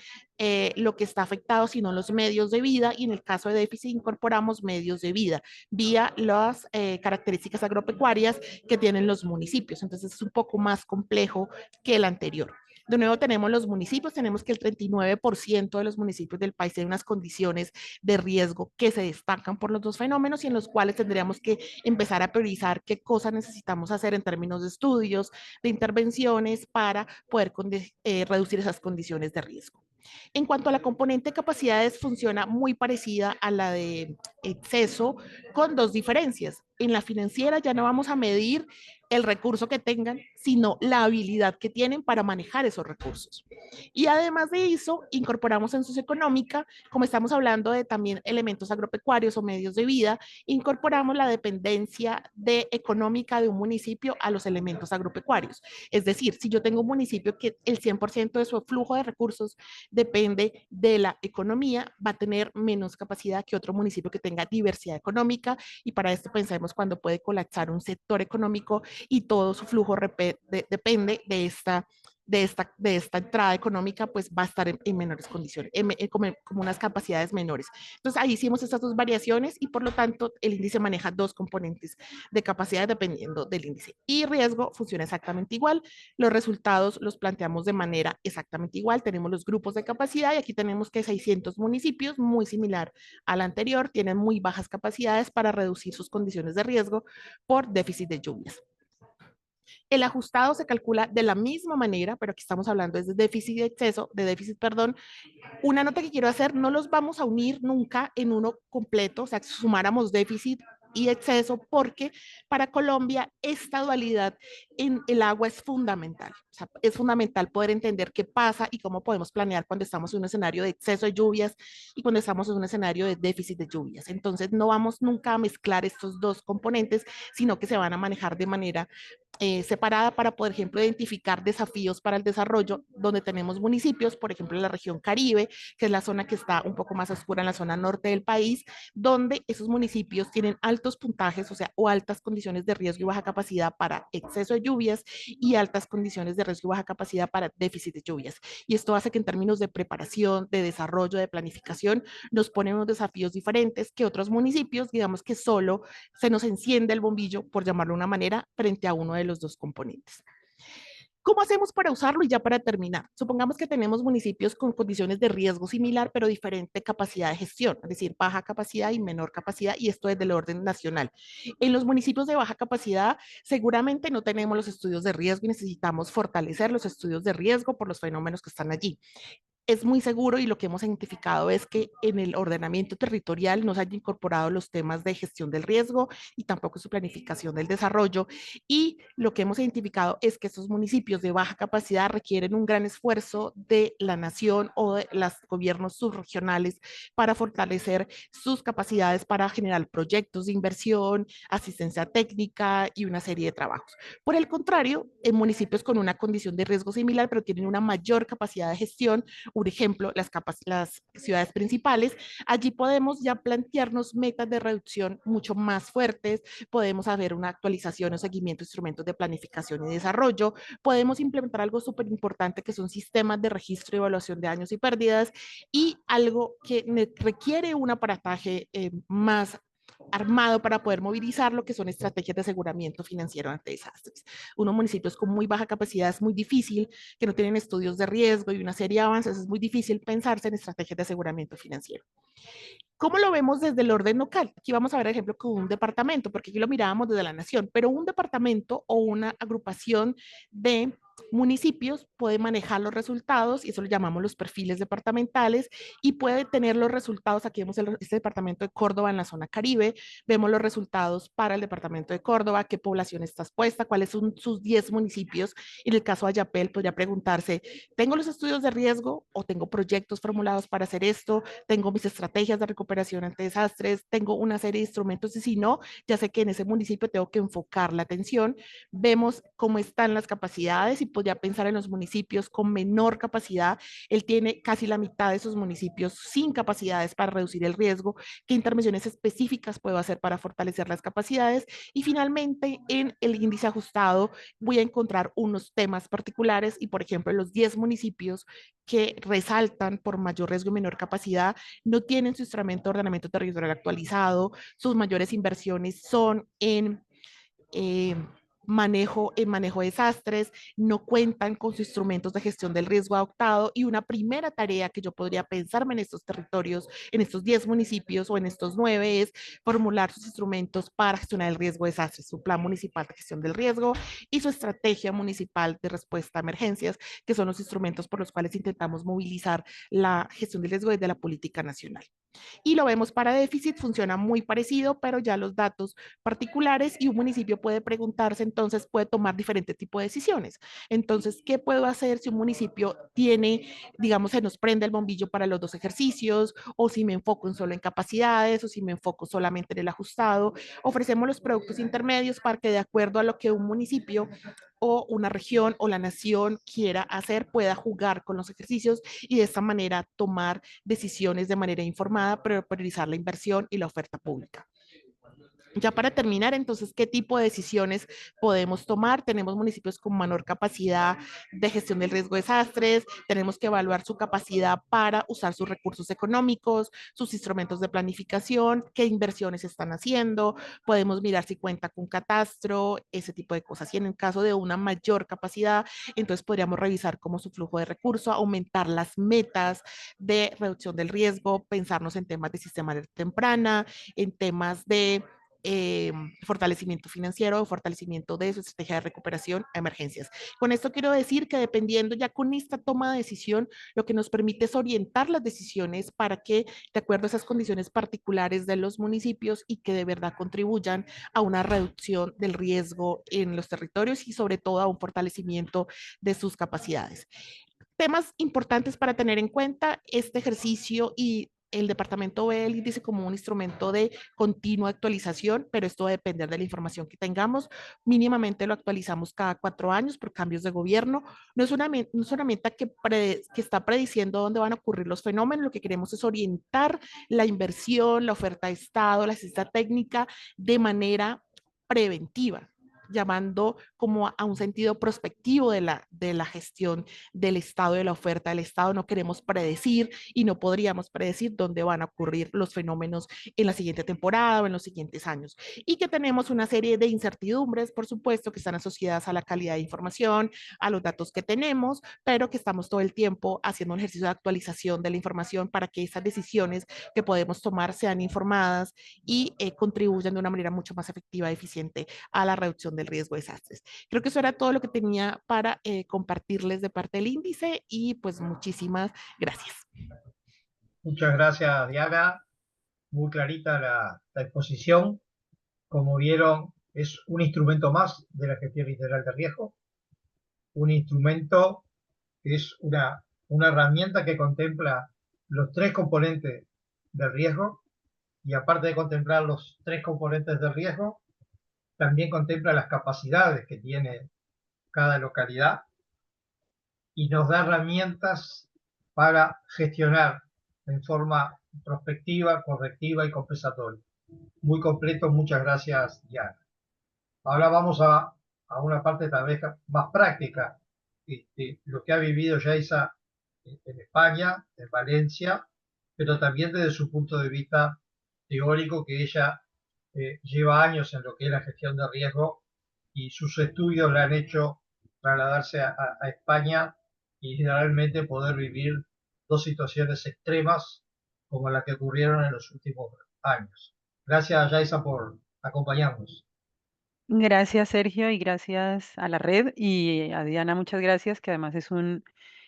lo que está afectado, sino los medios de vida, y en el caso de déficit incorporamos medios de vida vía las características agropecuarias que tienen los municipios. Entonces es un poco más complejo que el anterior. De nuevo tenemos los municipios, tenemos que el 39% de los municipios del país tienen unas condiciones de riesgo que se destacan por los dos fenómenos y en los cuales tendríamos que empezar a priorizar qué cosas necesitamos hacer en términos de estudios, de intervenciones para poder reducir esas condiciones de riesgo. En cuanto a la componente de capacidades, funciona muy parecida a la de exceso, con dos diferencias. En la financiera ya no vamos a medir el recurso que tengan, sino la habilidad que tienen para manejar esos recursos. Y además de eso, incorporamos en socioeconómica, como estamos hablando de también elementos agropecuarios o medios de vida, incorporamos la dependencia económica de un municipio a los elementos agropecuarios. Es decir, si yo tengo un municipio que el 100% de su flujo de recursos depende de la economía, va a tener menos capacidad que otro municipio que tenga diversidad económica, y para esto pensemos cuando puede colapsar un sector económico y todo su flujo depende de esta de esta entrada económica, pues va a estar en menores condiciones, como unas capacidades menores. Entonces ahí hicimos estas dos variaciones y por lo tanto el índice maneja dos componentes de capacidad dependiendo del índice. Y riesgo funciona exactamente igual. Los resultados los planteamos de manera exactamente igual. Tenemos los grupos de capacidad y aquí tenemos que 600 municipios, muy similar al anterior, tienen muy bajas capacidades para reducir sus condiciones de riesgo por déficit de lluvias. El ajustado se calcula de la misma manera, pero aquí estamos hablando es de déficit de exceso, de déficit, perdón. Una nota que quiero hacer, no los vamos a unir nunca en uno completo, o sea, si sumáramos déficit y exceso, porque para Colombia esta dualidad en el agua es fundamental. O sea, es fundamental poder entender qué pasa y cómo podemos planear cuando estamos en un escenario de exceso de lluvias y cuando estamos en un escenario de déficit de lluvias. Entonces, no vamos nunca a mezclar estos dos componentes, sino que se van a manejar de manera separada para, por ejemplo, identificar desafíos para el desarrollo, donde tenemos municipios, por ejemplo, en la región Caribe, que es la zona que está un poco más oscura en la zona norte del país, donde esos municipios tienen altos puntajes, o sea, o altas condiciones de riesgo y baja capacidad para exceso de lluvias y altas condiciones de riesgo y baja capacidad para déficit de lluvias. Y esto hace que en términos de preparación, de desarrollo, de planificación, nos ponen unos desafíos diferentes que otros municipios, digamos que solo se nos enciende el bombillo, por llamarlo de una manera, frente a uno de los dos componentes. ¿Cómo hacemos para usarlo? Y ya para terminar, supongamos que tenemos municipios con condiciones de riesgo similar, pero diferente capacidad de gestión, es decir, baja capacidad y menor capacidad, y esto es del orden nacional. En los municipios de baja capacidad, seguramente no tenemos los estudios de riesgo y necesitamos fortalecer los estudios de riesgo por los fenómenos que están allí. Es muy seguro y lo que hemos identificado es que en el ordenamiento territorial no se hayan incorporado los temas de gestión del riesgo y tampoco su planificación del desarrollo. Y lo que hemos identificado es que estos municipios de baja capacidad requieren un gran esfuerzo de la nación o de los gobiernos subregionales para fortalecer sus capacidades para generar proyectos de inversión, asistencia técnica y una serie de trabajos. Por el contrario, en municipios con una condición de riesgo similar, pero tienen una mayor capacidad de gestión, por ejemplo, las ciudades principales, allí podemos ya plantearnos metas de reducción mucho más fuertes, podemos hacer una actualización o seguimiento de instrumentos de planificación y desarrollo, podemos implementar algo súper importante que son sistemas de registro y evaluación de daños y pérdidas y algo que requiere un aparataje más armado para poder movilizar lo que son estrategias de aseguramiento financiero ante desastres. Unos municipios con muy baja capacidad es muy difícil, que no tienen estudios de riesgo y una serie de avances, es muy difícil pensarse en estrategias de aseguramiento financiero. ¿Cómo lo vemos desde el orden local? Aquí vamos a ver, ejemplo, con un departamento, porque aquí lo mirábamos desde la nación, pero un departamento o una agrupación de municipios puede manejar los resultados y eso lo llamamos los perfiles departamentales y puede tener los resultados. Aquí vemos este departamento de Córdoba en la zona Caribe, vemos los resultados para el departamento de Córdoba, qué población está expuesta, cuáles son sus 10 municipios. En el caso de Ayapel podría preguntarse, ¿tengo los estudios de riesgo o tengo proyectos formulados para hacer esto? ¿Tengo mis estrategias de recuperación ante desastres? ¿Tengo una serie de instrumentos? Y si no, ya sé que en ese municipio tengo que enfocar la atención. Vemos cómo están las capacidades y podría pensar en los municipios con menor capacidad. Él tiene casi la mitad de esos municipios sin capacidades para reducir el riesgo. ¿Qué intervenciones específicas puedo hacer para fortalecer las capacidades? Y finalmente, en el índice ajustado voy a encontrar unos temas particulares y, por ejemplo, en los 10 municipios que resaltan por mayor riesgo y menor capacidad, no tienen su instrumento de ordenamiento territorial actualizado, sus mayores inversiones son eh, en manejo de desastres, no cuentan con sus instrumentos de gestión del riesgo adoptado y una primera tarea que yo podría pensarme en estos territorios, en estos 10 municipios o en estos 9 es formular sus instrumentos para gestionar el riesgo de desastres, su plan municipal de gestión del riesgo y su estrategia municipal de respuesta a emergencias, que son los instrumentos por los cuales intentamos movilizar la gestión del riesgo desde la política nacional. Y lo vemos para déficit, funciona muy parecido, pero ya los datos particulares y un municipio puede preguntarse, entonces puede tomar diferentes tipos de decisiones. Entonces, ¿qué puedo hacer si un municipio tiene, digamos, se nos prende el bombillo para los dos ejercicios, o si me enfoco solo en capacidades, o si me enfoco solamente en el ajustado? Ofrecemos los productos intermedios para que de acuerdo a lo que un municipio o una región o la nación quiera hacer, pueda jugar con los ejercicios y de esta manera tomar decisiones de manera informada, pero priorizar la inversión y la oferta pública. Ya para terminar, entonces, ¿qué tipo de decisiones podemos tomar? Tenemos municipios con menor capacidad de gestión del riesgo de desastres, tenemos que evaluar su capacidad para usar sus recursos económicos, sus instrumentos de planificación, qué inversiones están haciendo, podemos mirar si cuenta con catastro, ese tipo de cosas. Y en el caso de una mayor capacidad, entonces podríamos revisar cómo su flujo de recursos, aumentar las metas de reducción del riesgo, pensarnos en temas de sistema de temprana, en temas de fortalecimiento financiero, fortalecimiento de su estrategia de recuperación a emergencias. Con esto quiero decir que dependiendo ya con esta toma de decisión, lo que nos permite es orientar las decisiones para que, de acuerdo a esas condiciones particulares de los municipios y que de verdad contribuyan a una reducción del riesgo en los territorios y sobre todo a un fortalecimiento de sus capacidades. Temas importantes para tener en cuenta este ejercicio y el departamento ve el índice como un instrumento de continua actualización, pero esto va a depender de la información que tengamos. Mínimamente lo actualizamos cada 4 años por cambios de gobierno. No es una herramienta que está prediciendo dónde van a ocurrir los fenómenos. Lo que queremos es orientar la inversión, la oferta de Estado, la asistencia técnica de manera preventiva, llamando como a un sentido prospectivo de la gestión del Estado, de la oferta del Estado. No queremos predecir y no podríamos predecir dónde van a ocurrir los fenómenos en la siguiente temporada o en los siguientes años. Y que tenemos una serie de incertidumbres, por supuesto, que están asociadas a la calidad de información, a los datos que tenemos, pero que estamos todo el tiempo haciendo un ejercicio de actualización de la información para que esas decisiones que podemos tomar sean informadas y contribuyan de una manera mucho más efectiva y eficiente a la reducción del riesgo de desastres. Creo que eso era todo lo que tenía para compartirles de parte del índice y pues muchísimas gracias. Muchas gracias, Diana. Muy clarita la exposición. Como vieron, es un instrumento más de la gestión integral de riesgo, un instrumento que es una herramienta que contempla los tres componentes del riesgo y aparte de contemplar los tres componentes del riesgo, también contempla las capacidades que tiene cada localidad y nos da herramientas para gestionar en forma prospectiva, correctiva y compensatoria. Muy completo, muchas gracias, Diana. Ahora vamos a una parte tal vez más práctica, lo que ha vivido Yaiza en España, en Valencia, pero también desde su punto de vista teórico, que ella lleva años en lo que es la gestión de riesgo y sus estudios le han hecho trasladarse a España y realmente poder vivir dos situaciones extremas como las que ocurrieron en los últimos años. Gracias, Yaiza, por acompañarnos. Gracias, Sergio, y gracias a la red y a Diana, muchas gracias, que además es un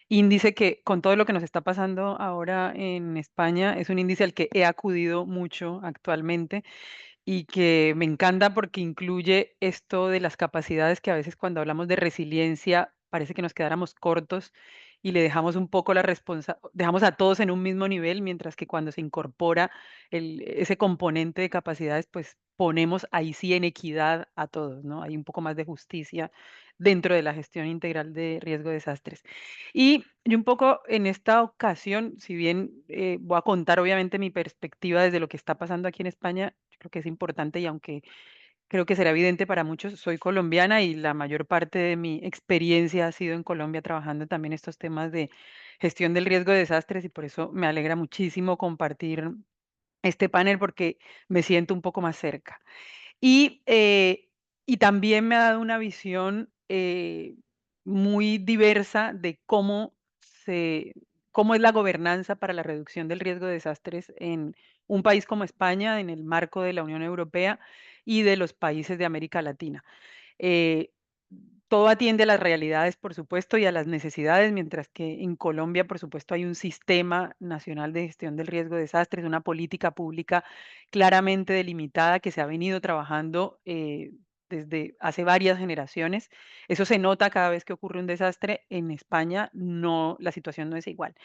índice que con todo lo que nos está pasando ahora en España, es un índice al que he acudido mucho actualmente y que me encanta porque incluye esto de las capacidades que a veces cuando hablamos de resiliencia parece que nos quedáramos cortos y le dejamos un poco dejamos a todos en un mismo nivel, mientras que cuando se incorpora ese componente de capacidades, pues ponemos ahí sí en equidad a todos, ¿no? Hay un poco más de justicia dentro de la gestión integral de riesgo de desastres. Y un poco en esta ocasión, si bien voy a contar obviamente mi perspectiva desde lo que está pasando aquí en España, yo creo que es importante y aunque creo que será evidente para muchos, soy colombiana y la mayor parte de mi experiencia ha sido en Colombia trabajando también estos temas de gestión del riesgo de desastres y por eso me alegra muchísimo compartir este panel porque me siento un poco más cerca. Y, eh, y también me ha dado una visión muy diversa de cómo es la gobernanza para la reducción del riesgo de desastres en un país como España, en el marco de la Unión Europea y de los países de América Latina. Eh, Todo atiende a las realidades, por supuesto, y a las necesidades, mientras que en Colombia, por supuesto, hay un sistema nacional de gestión del riesgo de desastres, una política pública claramente delimitada que se ha venido trabajando desde hace varias generaciones. Eso se nota cada vez que ocurre un desastre. En España no, la situación no es igual.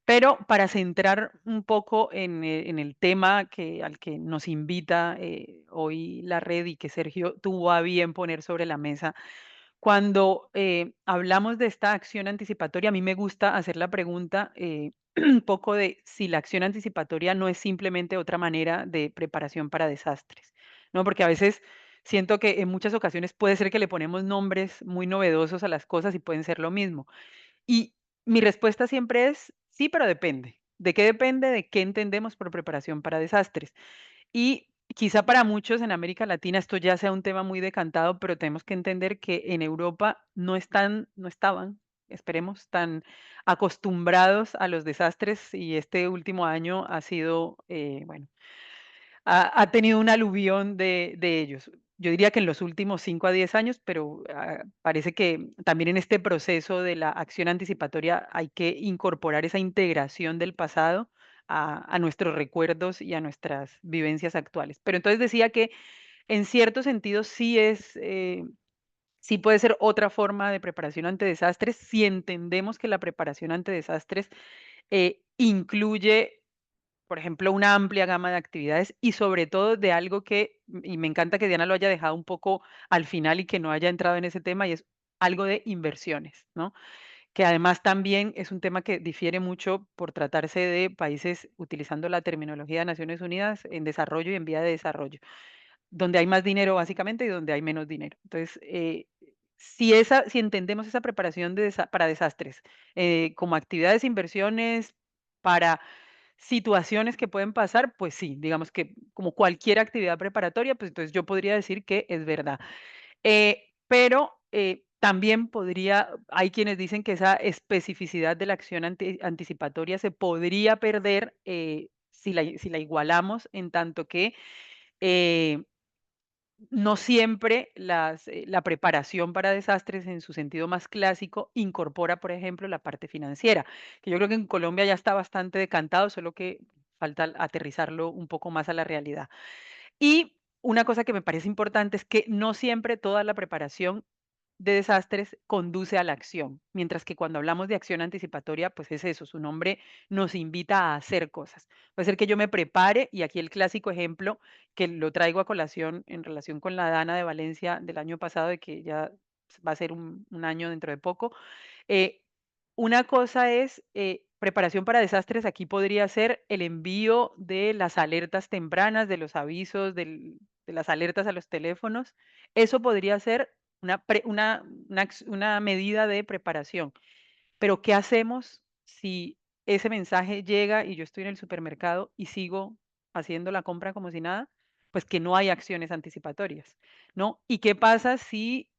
Pero para centrar un poco en el tema al que nos invita hoy la red y que Sergio tuvo a bien poner sobre la mesa, cuando hablamos de esta acción anticipatoria, a mí me gusta hacer la pregunta un poco de si la acción anticipatoria no es simplemente otra manera de preparación para desastres. ¿no? Porque a veces siento que en muchas ocasiones puede ser que le ponemos nombres muy novedosos a las cosas y pueden ser lo mismo. Y mi respuesta siempre es sí, pero depende. ¿De qué depende? De qué entendemos por preparación para desastres. Y quizá para muchos en América Latina esto ya sea un tema muy decantado, pero tenemos que entender que en Europa no estaban, esperemos, tan acostumbrados a los desastres y este último año ha sido, bueno, ha tenido un aluvión de ellos. Yo diría que en los últimos 5 a 10 años, pero parece que también en este proceso de la acción anticipatoria hay que incorporar esa integración del pasado a nuestros recuerdos y a nuestras vivencias actuales. Pero entonces decía que en cierto sentido sí puede ser otra forma de preparación ante desastres si entendemos que la preparación ante desastres incluye, por ejemplo, una amplia gama de actividades y sobre todo de algo que, y me encanta que Diana lo haya dejado un poco al final y que no haya entrado en ese tema, y es algo de inversiones, ¿no? Que además también es un tema que difiere mucho por tratarse de países, utilizando la terminología de Naciones Unidas, en desarrollo y en vía de desarrollo, donde hay más dinero básicamente y donde hay menos dinero. Entonces, si entendemos esa preparación para desastres como actividades, inversiones, para situaciones que pueden pasar, pues sí, digamos que como cualquier actividad preparatoria, pues entonces yo podría decir que es verdad. Pero también hay quienes dicen que esa especificidad de la acción anticipatoria se podría perder si la igualamos, en tanto que eh, no siempre la preparación para desastres en su sentido más clásico incorpora, por ejemplo, la parte financiera, que yo creo que en Colombia ya está bastante decantado, solo que falta aterrizarlo un poco más a la realidad. Y una cosa que me parece importante es que no siempre toda la preparación de desastres conduce a la acción, mientras que cuando hablamos de acción anticipatoria, pues es eso, su nombre nos invita a hacer cosas. Puede ser que yo me prepare, y aquí el clásico ejemplo que lo traigo a colación en relación con la Dana de Valencia del año pasado, de que ya va a ser un año dentro de poco. eh, una cosa es preparación para desastres. Aquí podría ser el envío de las alertas tempranas, de los avisos, de las alertas a los teléfonos. Eso podría ser una medida de preparación. Pero ¿qué hacemos si ese mensaje llega y yo estoy en el supermercado y sigo haciendo la compra como si nada? Pues que no hay acciones anticipatorias, ¿no? ¿Y qué pasa si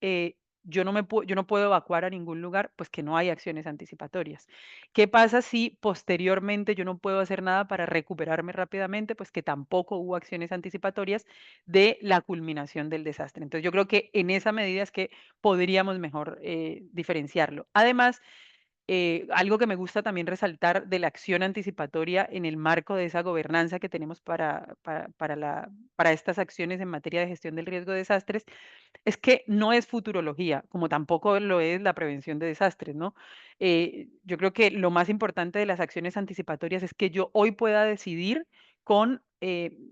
yo no puedo evacuar a ningún lugar? Pues que no hay acciones anticipatorias. ¿Qué pasa si posteriormente yo no puedo hacer nada para recuperarme rápidamente? Pues que tampoco hubo acciones anticipatorias de la culminación del desastre. Entonces yo creo que en esa medida es que podríamos mejor diferenciarlo. Además, algo que me gusta también resaltar de la acción anticipatoria en el marco de esa gobernanza que tenemos para estas acciones en materia de gestión del riesgo de desastres, es que no es futurología, como tampoco lo es la prevención de desastres, ¿no? Yo creo que lo más importante de las acciones anticipatorias es que yo hoy pueda decidir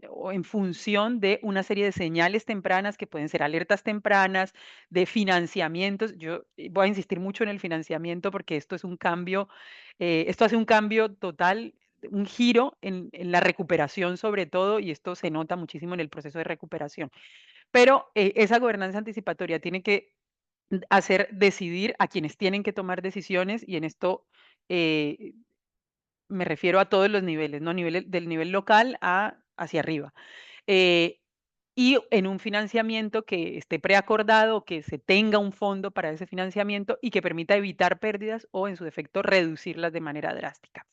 o en función de una serie de señales tempranas que pueden ser alertas tempranas, de financiamientos. Yo voy a insistir mucho en el financiamiento porque esto es un cambio, esto hace un cambio total, un giro en la recuperación sobre todo, y esto se nota muchísimo en el proceso de recuperación. Pero esa gobernanza anticipatoria tiene que hacer decidir a quienes tienen que tomar decisiones, y en esto eh, me refiero a todos los niveles, ¿no? Del nivel local hacia arriba. Eh, y en un financiamiento que esté preacordado, que se tenga un fondo para ese financiamiento y que permita evitar pérdidas o, en su defecto, reducirlas de manera drástica.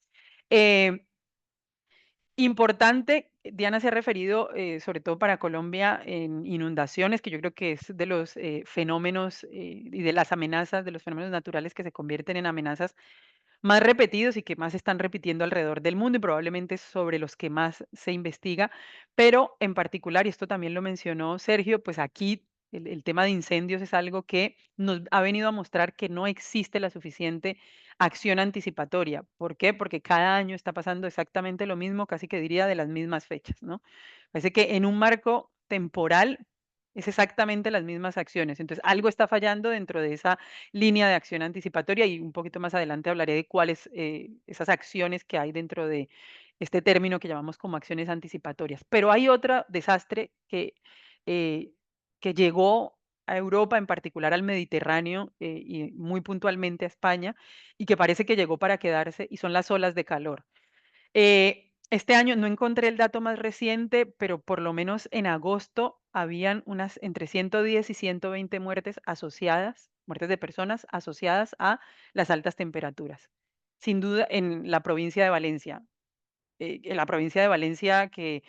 Eh, Importante, Diana se ha referido, sobre todo para Colombia, en inundaciones, que yo creo que es de los fenómenos y de las amenazas, de los fenómenos naturales que se convierten en amenazas más repetidos y que más se están repitiendo alrededor del mundo, y probablemente sobre los que más se investiga. Pero en particular, y esto también lo mencionó Sergio, pues aquí el tema de incendios es algo que nos ha venido a mostrar que no existe la suficiente acción anticipatoria. ¿Por qué? Porque cada año está pasando exactamente lo mismo, casi que diría de las mismas fechas, ¿no? Parece que en un marco temporal es exactamente las mismas acciones. Entonces, algo está fallando dentro de esa línea de acción anticipatoria, y un poquito más adelante hablaré de cuáles esas acciones que hay dentro de este término que llamamos como acciones anticipatorias. Pero hay otro desastre que que llegó a Europa, en particular al Mediterráneo, y muy puntualmente a España, y que parece que llegó para quedarse, y son las olas de calor. Este año no encontré el dato más reciente, pero por lo menos en agosto habían unas entre 110 y 120 muertes asociadas, muertes de personas asociadas a las altas temperaturas. Sin duda, en la provincia de Valencia. En la provincia de Valencia, que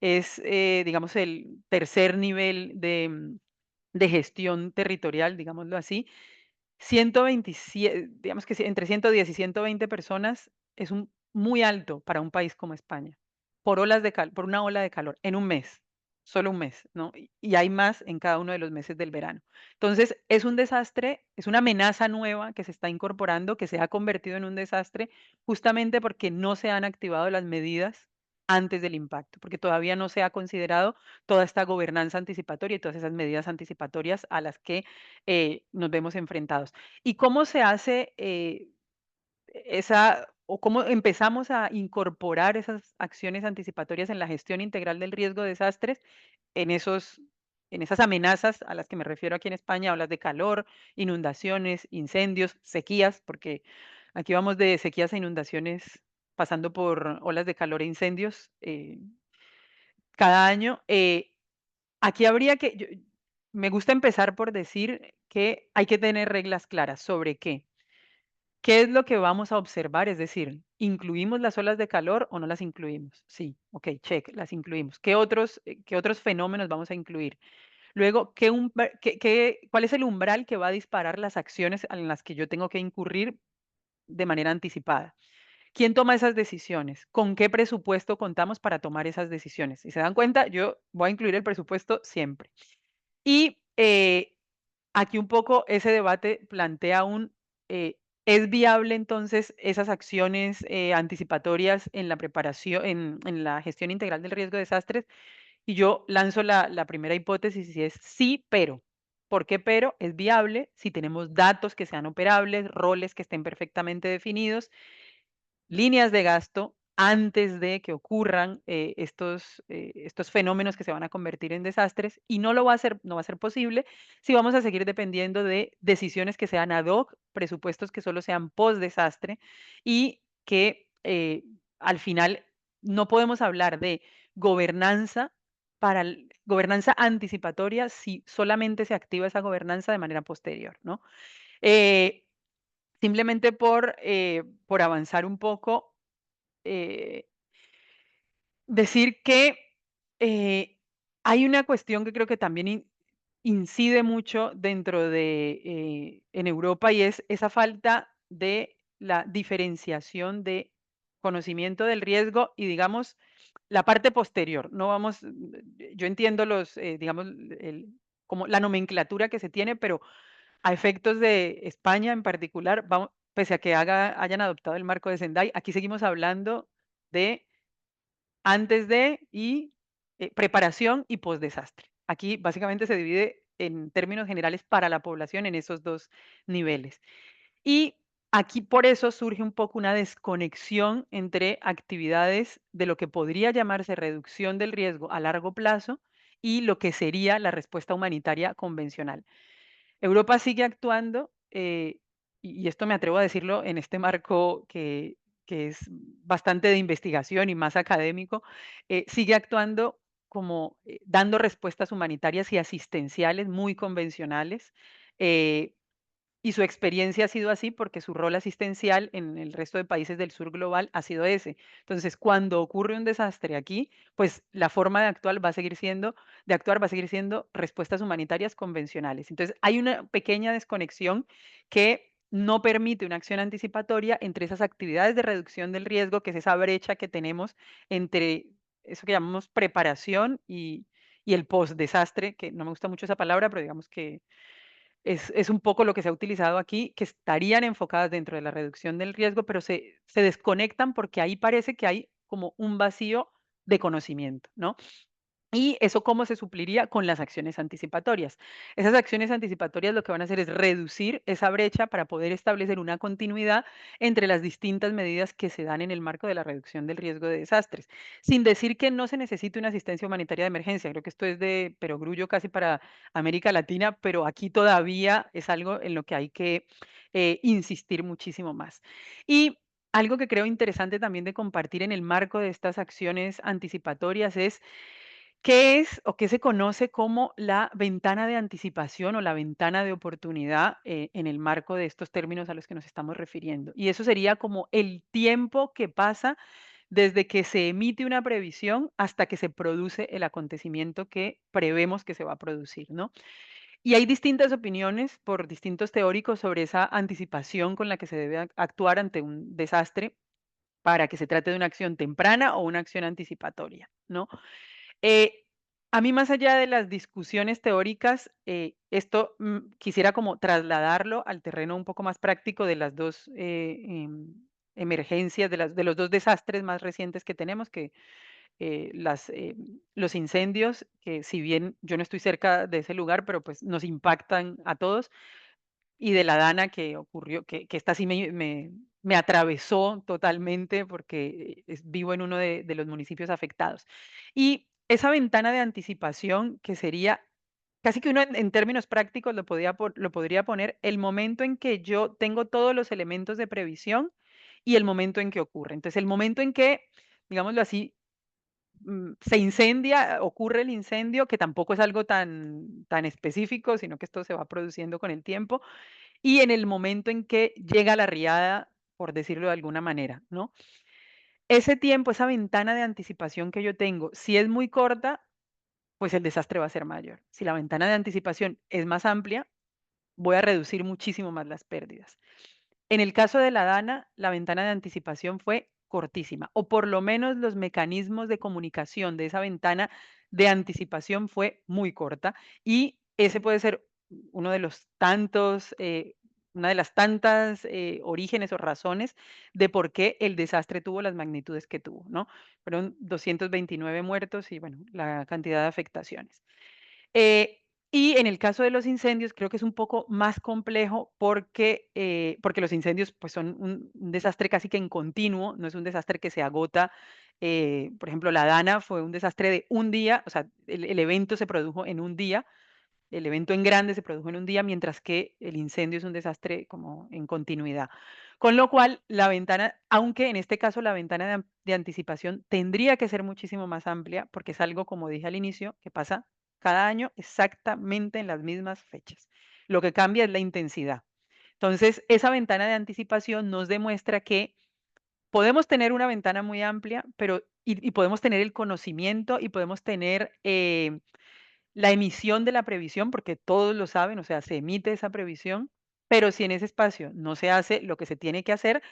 es, digamos, el tercer nivel de gestión territorial, digámoslo así, 127, digamos que entre 110 y 120 personas es muy alto para un país como España, por una ola de calor en un mes, solo un mes, ¿no? Y hay más en cada uno de los meses del verano. Entonces, es un desastre, es una amenaza nueva que se está incorporando, que se ha convertido en un desastre justamente porque no se han activado las medidas antes del impacto, porque todavía no se ha considerado toda esta gobernanza anticipatoria y todas esas medidas anticipatorias a las que nos vemos enfrentados. ¿Y cómo se hace o cómo empezamos a incorporar esas acciones anticipatorias en la gestión integral del riesgo de desastres, en en esas amenazas a las que me refiero aquí en España, olas de calor, inundaciones, incendios, sequías, porque aquí vamos de sequías a inundaciones, pasando por olas de calor e incendios cada año? Aquí habría me gusta empezar por decir que hay que tener reglas claras sobre qué. ¿Qué es lo que vamos a observar? Es decir, ¿incluimos las olas de calor o no las incluimos? Sí, ok, check, las incluimos. Qué otros fenómenos vamos a incluir? Luego, ¿cuál es el umbral que va a disparar las acciones en las que yo tengo que incurrir de manera anticipada? ¿Quién toma esas decisiones? ¿Con qué presupuesto contamos para tomar esas decisiones? Si se dan cuenta, yo voy a incluir el presupuesto siempre. Y aquí un poco ese debate plantea ¿es viable entonces esas acciones anticipatorias en la preparación, en la gestión integral del riesgo de desastres? Y yo lanzo la primera hipótesis y es sí, pero. ¿Por qué pero? Es viable si tenemos datos que sean operables, roles que estén perfectamente definidos, líneas de gasto antes de que ocurran estos fenómenos que se van a convertir en desastres, y no va a ser posible si vamos a seguir dependiendo de decisiones que sean ad hoc, presupuestos que solo sean post desastre, y que al final no podemos hablar de gobernanza gobernanza anticipatoria si solamente se activa esa gobernanza de manera posterior, ¿no? Eh, Simplemente por avanzar un poco, eh, decir que hay una cuestión que creo que también incide mucho dentro en Europa, y es esa falta de la diferenciación de conocimiento del riesgo y, digamos, la parte posterior. No vamos, yo entiendo digamos, como la nomenclatura que se tiene, pero a efectos de España en particular, pese a que hayan adoptado el marco de Sendai, aquí seguimos hablando de antes de y preparación y postdesastre. Aquí básicamente se divide en términos generales para la población en esos dos niveles. Y aquí por eso surge un poco una desconexión entre actividades de lo que podría llamarse reducción del riesgo a largo plazo y lo que sería la respuesta humanitaria convencional. Europa sigue actuando, y esto me atrevo a decirlo en este marco que es bastante de investigación y más académico, sigue actuando como dando respuestas humanitarias y asistenciales muy convencionales. eh, y su experiencia ha sido así porque su rol asistencial en el resto de países del sur global ha sido ese. Entonces, cuando ocurre un desastre aquí, pues la forma de actuar va a seguir siendo respuestas humanitarias convencionales. Entonces, hay una pequeña desconexión que no permite una acción anticipatoria entre esas actividades de reducción del riesgo, que es esa brecha que tenemos entre eso que llamamos preparación y el post-desastre, que no me gusta mucho esa palabra, pero digamos que es un poco lo que se ha utilizado aquí, que estarían enfocadas dentro de la reducción del riesgo, pero se desconectan porque ahí parece que hay como un vacío de conocimiento, ¿no? ¿Y eso cómo se supliría? Con las acciones anticipatorias. Esas acciones anticipatorias lo que van a hacer es reducir esa brecha para poder establecer una continuidad entre las distintas medidas que se dan en el marco de la reducción del riesgo de desastres, sin decir que no se necesite una asistencia humanitaria de emergencia. Creo que esto es de perogrullo casi para América Latina, pero aquí todavía es algo en lo que hay que insistir muchísimo más. Y algo que creo interesante también de compartir en el marco de estas acciones anticipatorias es ¿qué es o qué se conoce como la ventana de anticipación o la ventana de oportunidad en el marco de estos términos a los que nos estamos refiriendo? Y eso sería como el tiempo que pasa desde que se emite una previsión hasta que se produce el acontecimiento que prevemos que se va a producir, ¿no? Y hay distintas opiniones por distintos teóricos sobre esa anticipación con la que se debe actuar ante un desastre para que se trate de una acción temprana o una acción anticipatoria, ¿no? Eh, a mí, más allá de las discusiones teóricas, esto quisiera como trasladarlo al terreno un poco más práctico de las dos emergencias, de los dos desastres más recientes que tenemos, que los incendios, que si bien yo no estoy cerca de ese lugar, pero pues nos impactan a todos, y de la Dana que ocurrió, que esta sí me atravesó totalmente porque vivo en uno de los municipios afectados. Y esa ventana de anticipación que sería, casi que uno en términos prácticos lo podría poner el momento en que yo tengo todos los elementos de previsión y el momento en que ocurre. Entonces, el momento en que, digámoslo así, se incendia, ocurre el incendio, que tampoco es algo tan específico, sino que esto se va produciendo con el tiempo, y en el momento en que llega la riada, por decirlo de alguna manera, ¿no? Ese tiempo, esa ventana de anticipación que yo tengo, si es muy corta, pues el desastre va a ser mayor. Si la ventana de anticipación es más amplia, voy a reducir muchísimo más las pérdidas. En el caso de la Dana, la ventana de anticipación fue cortísima, o por lo menos los mecanismos de comunicación de esa ventana de anticipación fue muy corta, y ese puede ser uno de los tantos, una de las tantas orígenes o razones de por qué el desastre tuvo las magnitudes que tuvo, ¿no? Fueron 229 muertos y, bueno, la cantidad de afectaciones. Eh, y en el caso de los incendios, creo que es un poco más complejo porque los incendios pues, son un desastre casi que en continuo, no es un desastre que se agota. Por ejemplo, la Dana fue un desastre de un día, o sea, el evento se produjo en un día, el evento en grande se produjo en un día, mientras que el incendio es un desastre como en continuidad. Con lo cual, la ventana, aunque en este caso la ventana de anticipación tendría que ser muchísimo más amplia, porque es algo, como dije al inicio, que pasa cada año exactamente en las mismas fechas. Lo que cambia es la intensidad. Entonces, esa ventana de anticipación nos demuestra que podemos tener una ventana muy amplia, pero y podemos tener el conocimiento y podemos tener la emisión de la previsión, porque todos lo saben, o sea, se emite esa previsión, pero si en ese espacio no se hace lo que se tiene que hacer,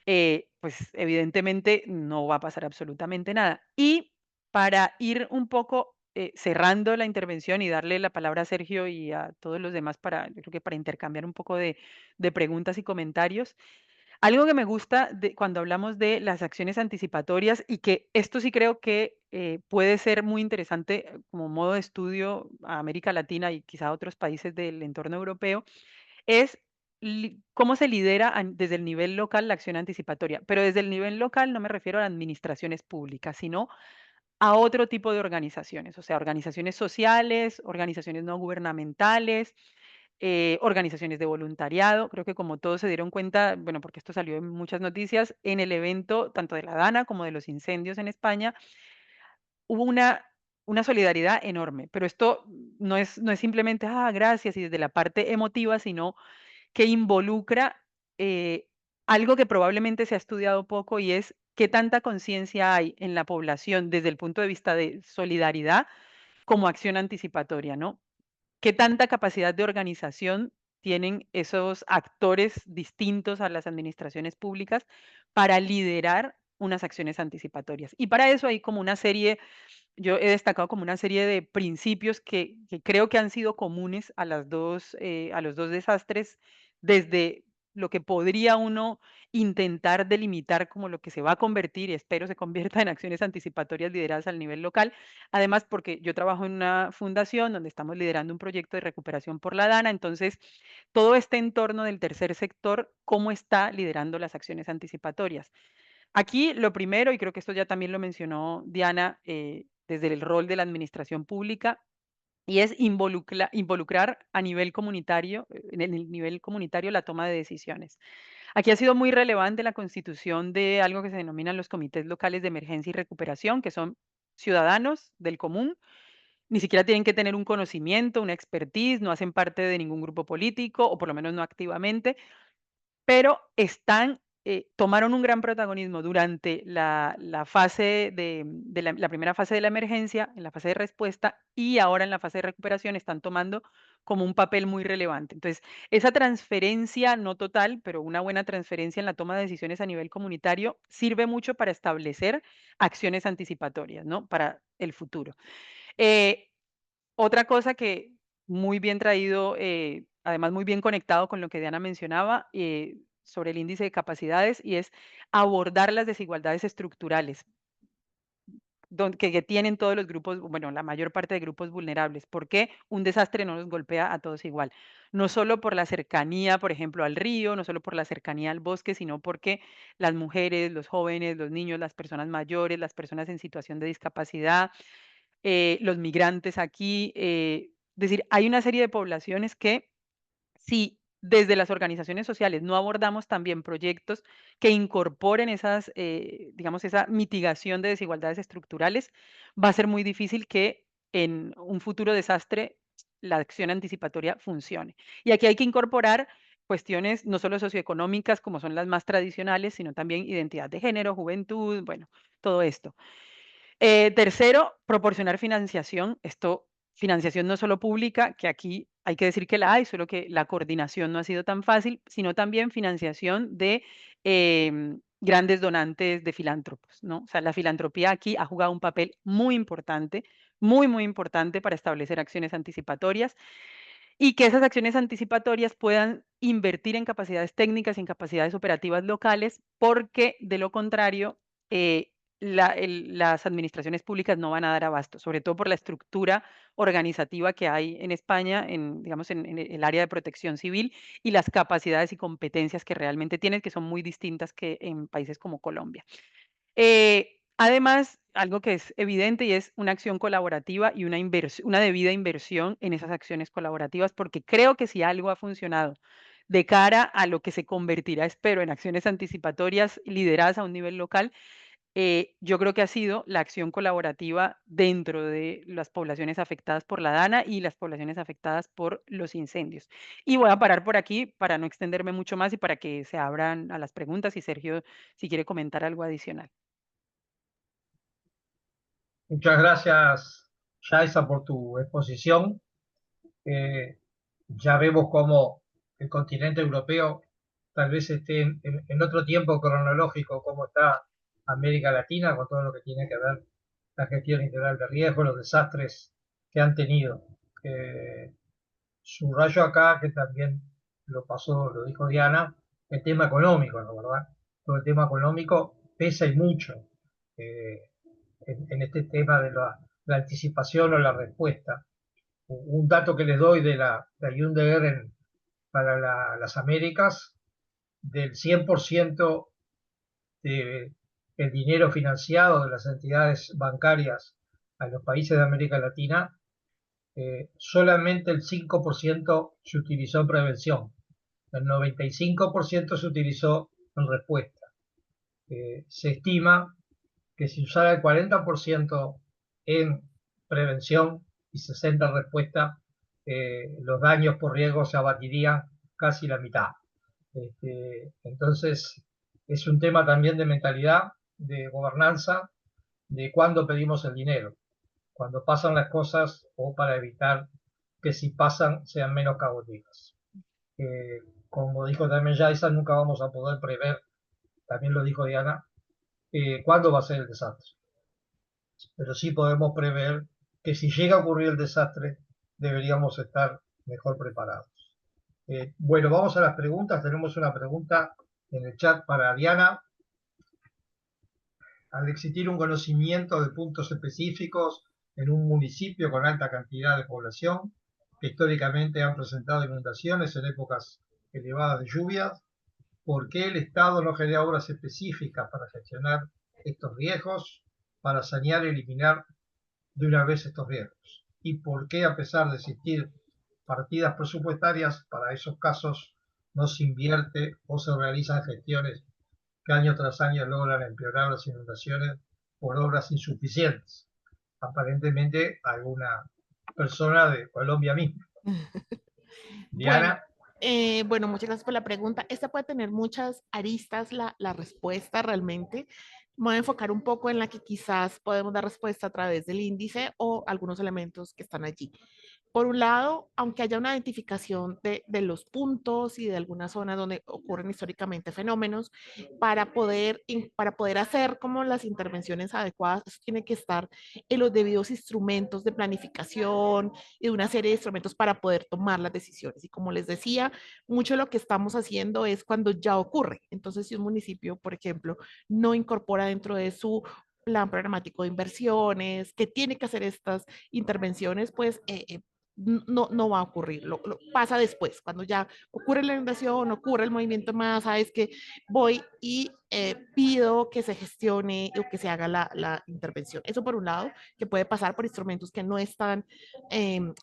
pues evidentemente no va a pasar absolutamente nada. Y para ir un poco cerrando la intervención y darle la palabra a Sergio y a todos los demás yo creo que para intercambiar un poco de preguntas y comentarios, algo que me gusta cuando hablamos de las acciones anticipatorias y que esto sí creo que puede ser muy interesante como modo de estudio a América Latina y quizá a otros países del entorno europeo, es cómo se lidera desde el nivel local la acción anticipatoria. Pero desde el nivel local no me refiero a administraciones públicas, sino a otro tipo de organizaciones, o sea, organizaciones sociales, organizaciones no gubernamentales, organizaciones de voluntariado. Creo que como todos se dieron cuenta, bueno, porque esto salió en muchas noticias, en el evento tanto de la Dana como de los incendios en España, hubo una solidaridad enorme. Pero esto no es simplemente, gracias, y desde la parte emotiva, sino que involucra algo que probablemente se ha estudiado poco y es qué tanta conciencia hay en la población desde el punto de vista de solidaridad como acción anticipatoria, ¿no? ¿Qué tanta capacidad de organización tienen esos actores distintos a las administraciones públicas para liderar unas acciones anticipatorias? Y para eso hay como una serie, yo he destacado como una serie de principios que creo que han sido comunes a los dos desastres desde lo que podría uno intentar delimitar como lo que se va a convertir, y espero se convierta en acciones anticipatorias lideradas al nivel local. Además, porque yo trabajo en una fundación donde estamos liderando un proyecto de recuperación por la DANA, entonces todo este entorno del tercer sector, ¿cómo está liderando las acciones anticipatorias? Aquí lo primero, y creo que esto ya también lo mencionó Diana, desde el rol de la administración pública, y es involucrar a nivel comunitario, en el nivel comunitario, la toma de decisiones. Aquí ha sido muy relevante la constitución de algo que se denominan los comités locales de emergencia y recuperación, que son ciudadanos del común, ni siquiera tienen que tener un conocimiento, una expertise, no hacen parte de ningún grupo político, o por lo menos no activamente, pero tomaron un gran protagonismo durante la fase de la primera fase de la emergencia, en la fase de respuesta, y ahora en la fase de recuperación están tomando como un papel muy relevante. Entonces, esa transferencia, no total, pero una buena transferencia en la toma de decisiones a nivel comunitario, sirve mucho para establecer acciones anticipatorias, ¿no? Para el futuro. Eh, Otra cosa que muy bien traído, además muy bien conectado con lo que Diana mencionaba, sobre el índice de capacidades, y es abordar las desigualdades estructurales que tienen todos los grupos, bueno, la mayor parte de grupos vulnerables. ¿Por qué un desastre no nos golpea a todos igual? No solo por la cercanía, por ejemplo, al río, no solo por la cercanía al bosque, sino porque las mujeres, los jóvenes, los niños, las personas mayores, las personas en situación de discapacidad, los migrantes aquí, es decir, hay una serie de poblaciones que, si desde las organizaciones sociales no abordamos también proyectos que incorporen esas, digamos, esa mitigación de desigualdades estructurales, va a ser muy difícil que en un futuro desastre la acción anticipatoria funcione. Y aquí hay que incorporar cuestiones no solo socioeconómicas, como son las más tradicionales, sino también identidad de género, juventud, bueno, todo esto. Tercero, proporcionar financiación. Financiación no solo pública, que aquí hay que decir que la hay, solo que la coordinación no ha sido tan fácil, sino también financiación de grandes donantes de filántropos, ¿no? O sea, la filantropía aquí ha jugado un papel muy importante, muy importante para establecer acciones anticipatorias, y que esas acciones anticipatorias puedan invertir en capacidades técnicas y en capacidades operativas locales, porque de lo contrario, las administraciones públicas no van a dar abasto, sobre todo por la estructura organizativa que hay en España, digamos, en el área de protección civil, y las capacidades y competencias que realmente tienen, que son muy distintas que en países como Colombia. Además, algo que es evidente, y es una acción colaborativa y una debida inversión en esas acciones colaborativas, porque creo que si algo ha funcionado de cara a lo que se convertirá, espero, en acciones anticipatorias lideradas a un nivel local, yo creo que ha sido la acción colaborativa dentro de las poblaciones afectadas por la DANA y las poblaciones afectadas por los incendios. Y voy a parar por aquí para no extenderme mucho más y para que se abran a las preguntas, y Sergio, si quiere comentar algo adicional. Muchas gracias, Yaisa, por tu exposición. Ya vemos cómo el continente europeo tal vez esté en otro tiempo cronológico, como está América Latina, con todo lo que tiene que ver la gestión integral de riesgo, los desastres que han tenido. Subrayo acá, que también lo dijo Diana, el tema económico, ¿no? ¿Verdad? Todo el tema económico pesa y mucho eh, en este tema de la anticipación o la respuesta. Un dato que les doy de Ayunder para las Américas, del 100% del dinero financiado de las entidades bancarias a los países de América Latina, solamente el 5% se utilizó en prevención, el 95% se utilizó en respuesta. Se estima que si usara el 40% en prevención y 60% en respuesta, los daños por riesgo se abatirían casi la mitad. Entonces, es un tema también de mentalidad, de gobernanza, de cuándo pedimos el dinero, cuando pasan las cosas o para evitar que si pasan sean menos caóticas. Como dijo también Yaisa, nunca vamos a poder prever, también lo dijo Diana, cuándo va a ser el desastre. Pero sí podemos prever que si llega a ocurrir el desastre, deberíamos estar mejor preparados. Bueno, vamos a las preguntas. Tenemos una pregunta en el chat para Diana. Al existir un conocimiento de puntos específicos en un municipio con alta cantidad de población, que históricamente han presentado inundaciones en épocas elevadas de lluvias, ¿por qué el Estado no genera obras específicas para gestionar estos riesgos, para sanear y eliminar de una vez estos riesgos? ¿Y por qué, a pesar de existir partidas presupuestarias para esos casos, no se invierte o se realizan gestiones que año tras año logran empeorar las inundaciones por obras insuficientes? Aparentemente alguna persona de Colombia misma. Bueno, Diana. bueno, muchas gracias por la pregunta. Esta puede tener muchas aristas, la respuesta realmente. Me voy a enfocar un poco en la que quizás podemos dar respuesta a través del índice o algunos elementos que están allí. Por un lado, aunque haya una identificación de los puntos y de algunas zonas donde ocurren históricamente fenómenos, para poder hacer como las intervenciones adecuadas, eso tiene que estar en los debidos instrumentos de planificación y de una serie de instrumentos para poder tomar las decisiones. Y como les decía, mucho de lo que estamos haciendo es cuando ya ocurre. Entonces, si un municipio, por ejemplo, no incorpora dentro de su plan programático de inversiones, que tiene que hacer estas intervenciones, pues no va a ocurrir, pasa después, cuando ya ocurre la inundación, ocurre el movimiento más, sabes que voy y pido que se gestione o que se haga la intervención. Eso por un lado, que puede pasar por instrumentos que no están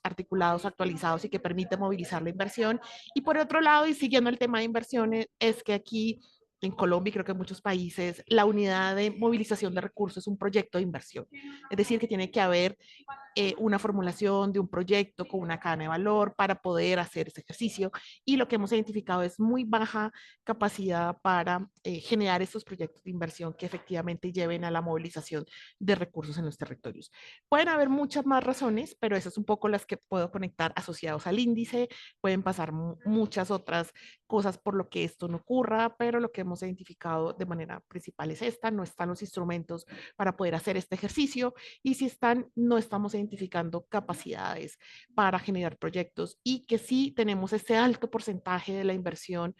articulados, actualizados y que permiten movilizar la inversión. Y por otro lado, y siguiendo el tema de inversiones, es que aquí en Colombia y creo que en muchos países, la unidad de movilización de recursos es un proyecto de inversión. Es decir, que tiene que haber una formulación de un proyecto con una cadena de valor para poder hacer ese ejercicio. Y lo que hemos identificado es muy baja capacidad para generar estos proyectos de inversión que efectivamente lleven a la movilización de recursos en los territorios. Pueden haber muchas más razones, pero esas son un poco las que puedo conectar asociados al índice. Pueden pasar muchas otras cosas por lo que esto no ocurra, pero lo que hemos identificado de manera principal es esta. No están los instrumentos para poder hacer este ejercicio y si están, no estamos identificando capacidades para generar proyectos y que sí tenemos ese alto porcentaje de la inversión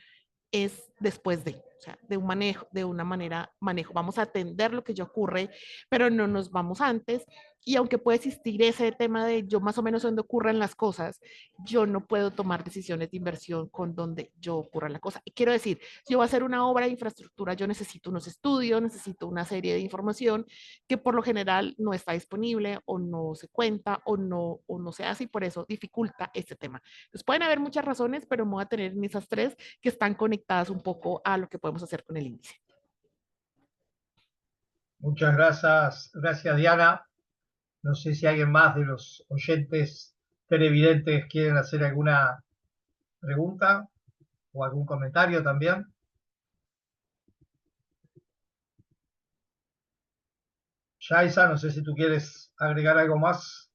es después de, o sea, de un manejo, de una manera manejo. Vamos a atender lo que ya ocurre, pero no nos vamos antes. Y aunque puede existir ese tema de yo más o menos donde ocurren las cosas, yo no puedo tomar decisiones de inversión con donde yo ocurra la cosa. Y quiero decir, si yo voy a hacer una obra de infraestructura, yo necesito unos estudios, necesito una serie de información que por lo general no está disponible o no se cuenta o no se hace y por eso dificulta este tema. Entonces pueden haber muchas razones, pero me voy a tener en esas tres que están conectadas un poco a lo que podemos hacer con el índice. Muchas gracias Diana. No sé si alguien más de los oyentes televidentes quieren hacer alguna pregunta o algún comentario también. Yaisa, no sé si tú quieres agregar algo más.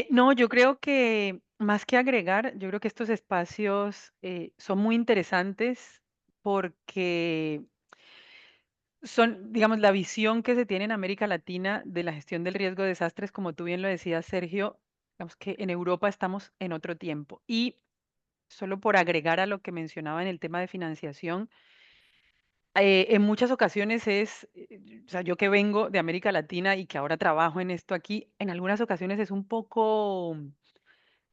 No, yo creo que más que agregar, yo creo que estos espacios son muy interesantes porque son, digamos, la visión que se tiene en América Latina de la gestión del riesgo de desastres, como tú bien lo decías, Sergio, digamos que en Europa estamos en otro tiempo. Y solo por agregar a lo que mencionaba en el tema de financiación, en muchas ocasiones o sea, yo que vengo de América Latina y que ahora trabajo en esto aquí, en algunas ocasiones es un poco,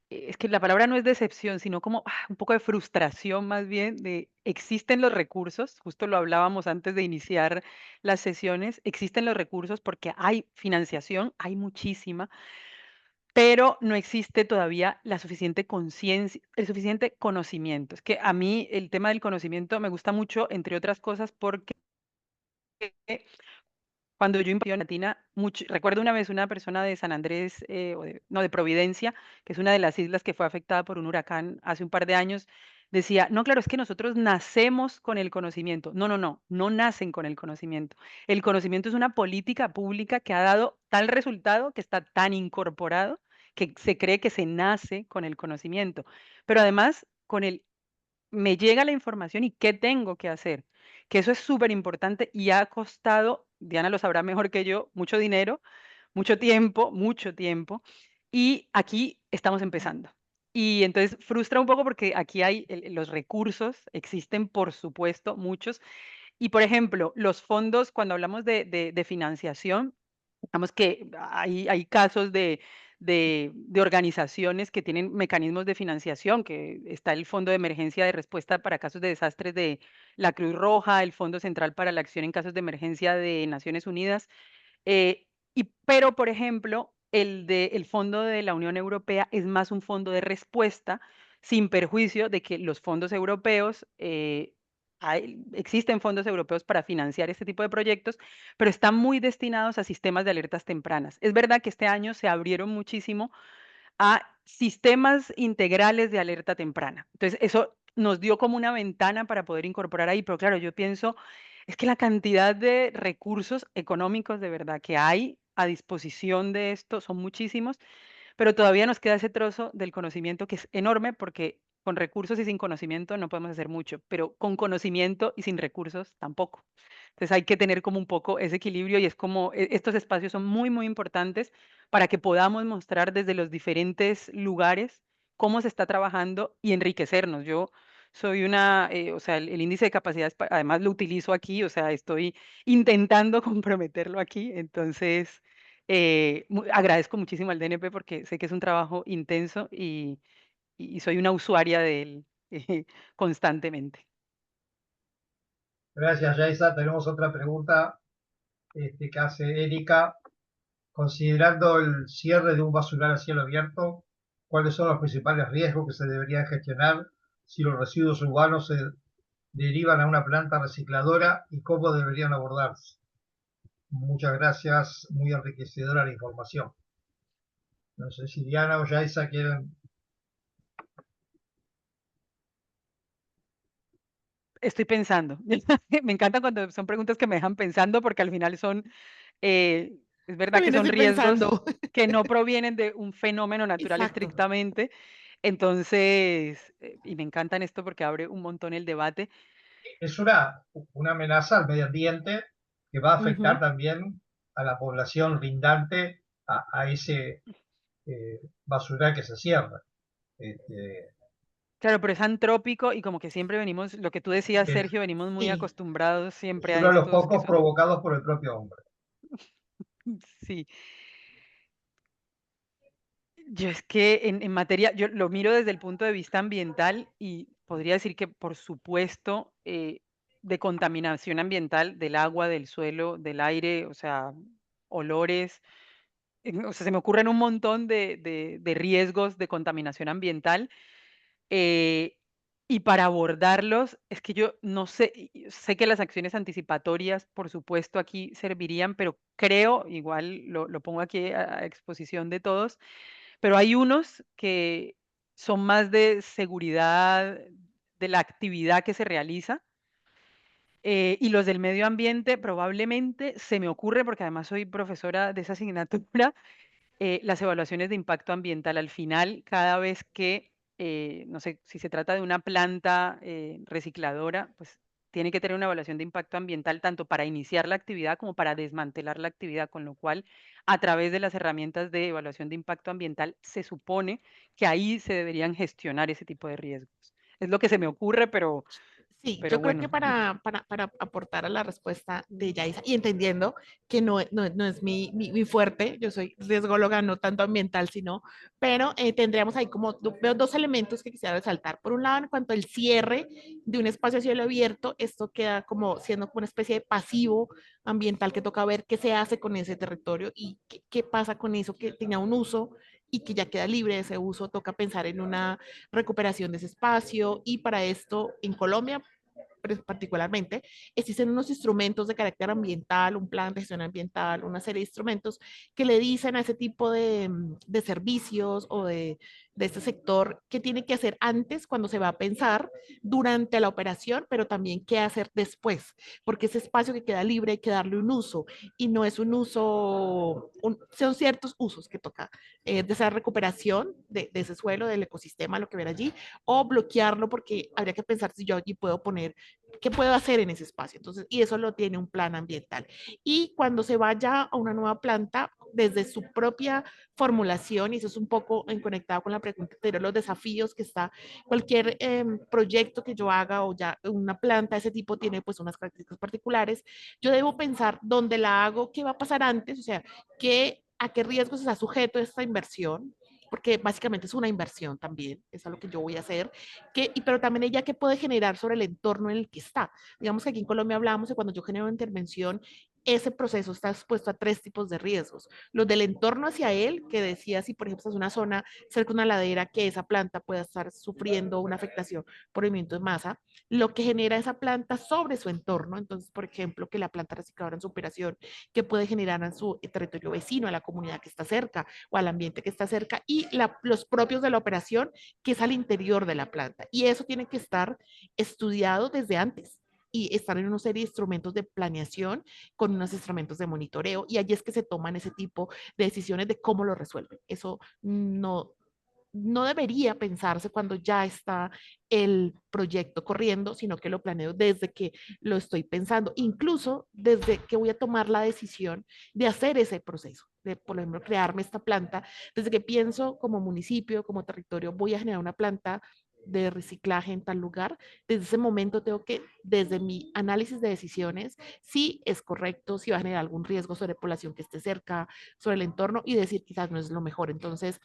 es que la palabra no es decepción, sino como un poco de frustración más bien de existen los recursos, justo lo hablábamos antes de iniciar las sesiones, existen los recursos porque hay financiación, hay muchísima, pero no existe todavía la suficiente conciencia, el suficiente conocimiento. Es que a mí el tema del conocimiento me gusta mucho, entre otras cosas, porque cuando yo en Latina, recuerdo una vez una persona de San Andrés, no, de Providencia, que es una de las islas que fue afectada por un huracán hace un par de años, decía, no, claro, es que nosotros nacemos con el conocimiento. No, no, no, no nacen con el conocimiento. El conocimiento es una política pública que ha dado tal resultado, que está tan incorporado, que se cree que se nace con el conocimiento. Pero además, me llega la información y qué tengo que hacer. Que eso es súper importante y ha costado, Diana lo sabrá mejor que yo, mucho dinero, mucho tiempo, y aquí estamos empezando. Y entonces frustra un poco porque aquí hay los recursos, existen por supuesto muchos. Y por ejemplo, los fondos, cuando hablamos de financiación, digamos que hay casos de organizaciones que tienen mecanismos de financiación, que está el Fondo de Emergencia de Respuesta para Casos de Desastres de la Cruz Roja, el Fondo Central para la Acción en Casos de Emergencia de Naciones Unidas. Pero, por ejemplo, el fondo de la Unión Europea es más un fondo de respuesta, sin perjuicio de que los fondos europeos, existen fondos europeos para financiar este tipo de proyectos, pero están muy destinados a sistemas de alertas tempranas. Es verdad que este año se abrieron muchísimo a sistemas integrales de alerta temprana. Entonces, eso nos dio como una ventana para poder incorporar ahí, pero claro, yo pienso, es que la cantidad de recursos económicos de verdad que hay a disposición de esto son muchísimos, pero todavía nos queda ese trozo del conocimiento que es enorme porque con recursos y sin conocimiento no podemos hacer mucho, pero con conocimiento y sin recursos tampoco. Entonces hay que tener como un poco ese equilibrio y es como estos espacios son muy, muy importantes para que podamos mostrar desde los diferentes lugares cómo se está trabajando y enriquecernos. Yo soy o sea, el índice de capacidades, además lo utilizo aquí, o sea, estoy intentando comprometerlo aquí, entonces agradezco muchísimo al DNP porque sé que es un trabajo intenso y soy una usuaria de él constantemente. Gracias, Yaisa. Tenemos otra pregunta que hace Erika. Considerando el cierre de un basural a cielo abierto, ¿cuáles son los principales riesgos que se deberían gestionar si los residuos urbanos se derivan a una planta recicladora y cómo deberían abordarse? Muchas gracias, muy enriquecedora la información. No sé si Diana o Yaisa quieren. Estoy pensando. Me encanta cuando son preguntas que me dejan pensando porque al final son, es verdad que También son estoy riesgos pensando. que no provienen de un fenómeno natural Exacto. estrictamente. Entonces, y me encantan esto porque abre un montón el debate. Es una amenaza al medio ambiente que va a afectar Ujú. también a la población rindante a ese basural que se cierra. Este, Claro, pero es antrópico y como que siempre venimos, lo que tú decías, es, Sergio, venimos muy Sí. acostumbrados es siempre a uno de los estos que pocos son, provocados por el propio hombre. sí. Yo es que en materia, yo lo miro desde el punto de vista ambiental y podría decir que, por supuesto, de contaminación ambiental del agua, del suelo, del aire, o sea, olores, o sea, se me ocurren un montón de riesgos de contaminación ambiental. eh, y para abordarlos, es que yo no sé, sé que las acciones anticipatorias, por supuesto, aquí servirían, pero creo, igual lo pongo aquí a exposición de todos, pero hay unos que son más de seguridad de la actividad que se realiza, y los del medio ambiente probablemente se me ocurre, porque además soy profesora de esa asignatura, las evaluaciones de impacto ambiental. Al final, cada vez que, no sé, si se trata de una planta recicladora, pues tiene que tener una evaluación de impacto ambiental tanto para iniciar la actividad como para desmantelar la actividad, con lo cual, a través de las herramientas de evaluación de impacto ambiental, se supone que ahí se deberían gestionar ese tipo de riesgos. Es lo que se me ocurre, Sí, pero yo creo que bueno. para aportar a la respuesta de Yaisa y entendiendo que no es mi fuerte, yo soy riesgóloga, no tanto ambiental, sino, pero tendríamos ahí como, veo dos elementos que quisiera resaltar. Por un lado, en cuanto al cierre de un espacio a cielo abierto, esto queda como siendo como una especie de pasivo ambiental que toca ver qué se hace con ese territorio y qué pasa con eso que tenía un uso y que ya queda libre de ese uso, toca pensar en una recuperación de ese espacio y para esto en Colombia particularmente, existen unos instrumentos de carácter ambiental, un plan de gestión ambiental, una serie de instrumentos que le dicen a ese tipo de servicios o de este sector qué tiene que hacer antes cuando se va a pensar durante la operación, pero también qué hacer después, porque ese espacio que queda libre hay que darle un uso y no es un uso, son ciertos usos que toca, de esa recuperación de ese suelo, del ecosistema, lo que ver allí, o bloquearlo porque habría que pensar si yo allí puedo poner qué puedo hacer en ese espacio. Entonces, y eso lo tiene un plan ambiental. Y cuando se vaya a una nueva planta, desde su propia formulación, y eso es un poco conectado con la pregunta anterior, los desafíos que está cualquier proyecto que yo haga, o ya una planta de ese tipo tiene pues unas características particulares. Yo debo pensar dónde la hago, qué va a pasar antes, o sea, a qué riesgos está sujeto esta inversión, porque básicamente es una inversión también, es algo que yo voy a hacer, pero también ella qué puede generar sobre el entorno en el que está. Digamos que aquí en Colombia hablamos de cuando yo genero una intervención, ese proceso está expuesto a 3 tipos de riesgos. Los del entorno hacia él, que decía si por ejemplo es una zona cerca de una ladera, que esa planta pueda estar sufriendo una afectación por movimiento de masa, lo que genera esa planta sobre su entorno. Entonces, por ejemplo, que la planta recicladora en su operación, que puede generar en su territorio vecino, a la comunidad que está cerca o al ambiente que está cerca, y los propios de la operación, que es al interior de la planta. Y eso tiene que estar estudiado desde antes y estar en una serie de instrumentos de planeación con unos instrumentos de monitoreo, y allí es que se toman ese tipo de decisiones de cómo lo resuelven. Eso no debería pensarse cuando ya está el proyecto corriendo, sino que lo planeo desde que lo estoy pensando, incluso desde que voy a tomar la decisión de hacer ese proceso, de, por ejemplo, crearme esta planta, desde que pienso como municipio, como territorio, voy a generar una planta de reciclaje en tal lugar. Desde ese momento tengo que, desde mi análisis de decisiones, si es correcto, si va a generar algún riesgo sobre población que esté cerca, sobre el entorno, y decir quizás no es lo mejor. Entonces,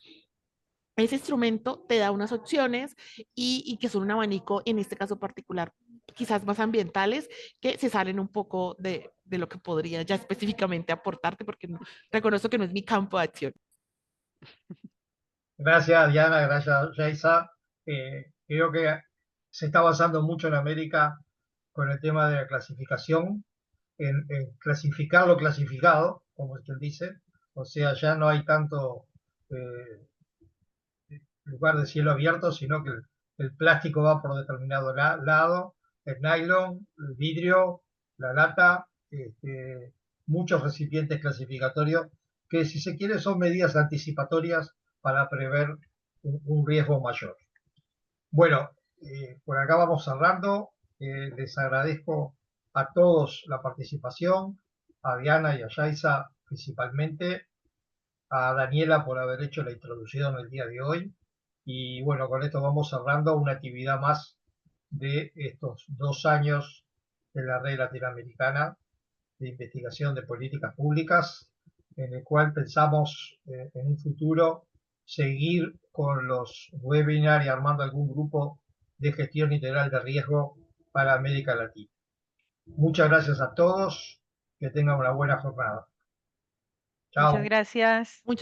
ese instrumento te da unas opciones, y que son un abanico, en este caso particular, quizás más ambientales, que se salen un poco de lo que podría ya específicamente aportarte, porque reconozco que no es mi campo de acción. Gracias, Diana, gracias, Yaisa. Creo que se está avanzando mucho en América con el tema de la clasificación, en clasificar lo clasificado, como usted dice. O sea, ya no hay tanto lugar de cielo abierto, sino que el plástico va por determinado lado, el nylon, el vidrio, la lata, muchos recipientes clasificatorios, que si se quiere son medidas anticipatorias para prever un riesgo mayor. Bueno, por acá vamos cerrando. Les agradezco a todos la participación, a Diana y a Yaisa principalmente, a Daniela por haber hecho la introducción el día de hoy. Y bueno, con esto vamos cerrando una actividad más de estos 2 años de la Red Latinoamericana de Investigación de Políticas Públicas, en el cual pensamos en un futuro seguir con los webinars y armando algún grupo de gestión integral de riesgo para América Latina. Muchas gracias a todos, que tengan una buena jornada. Muchas Chao. gracias. Muchas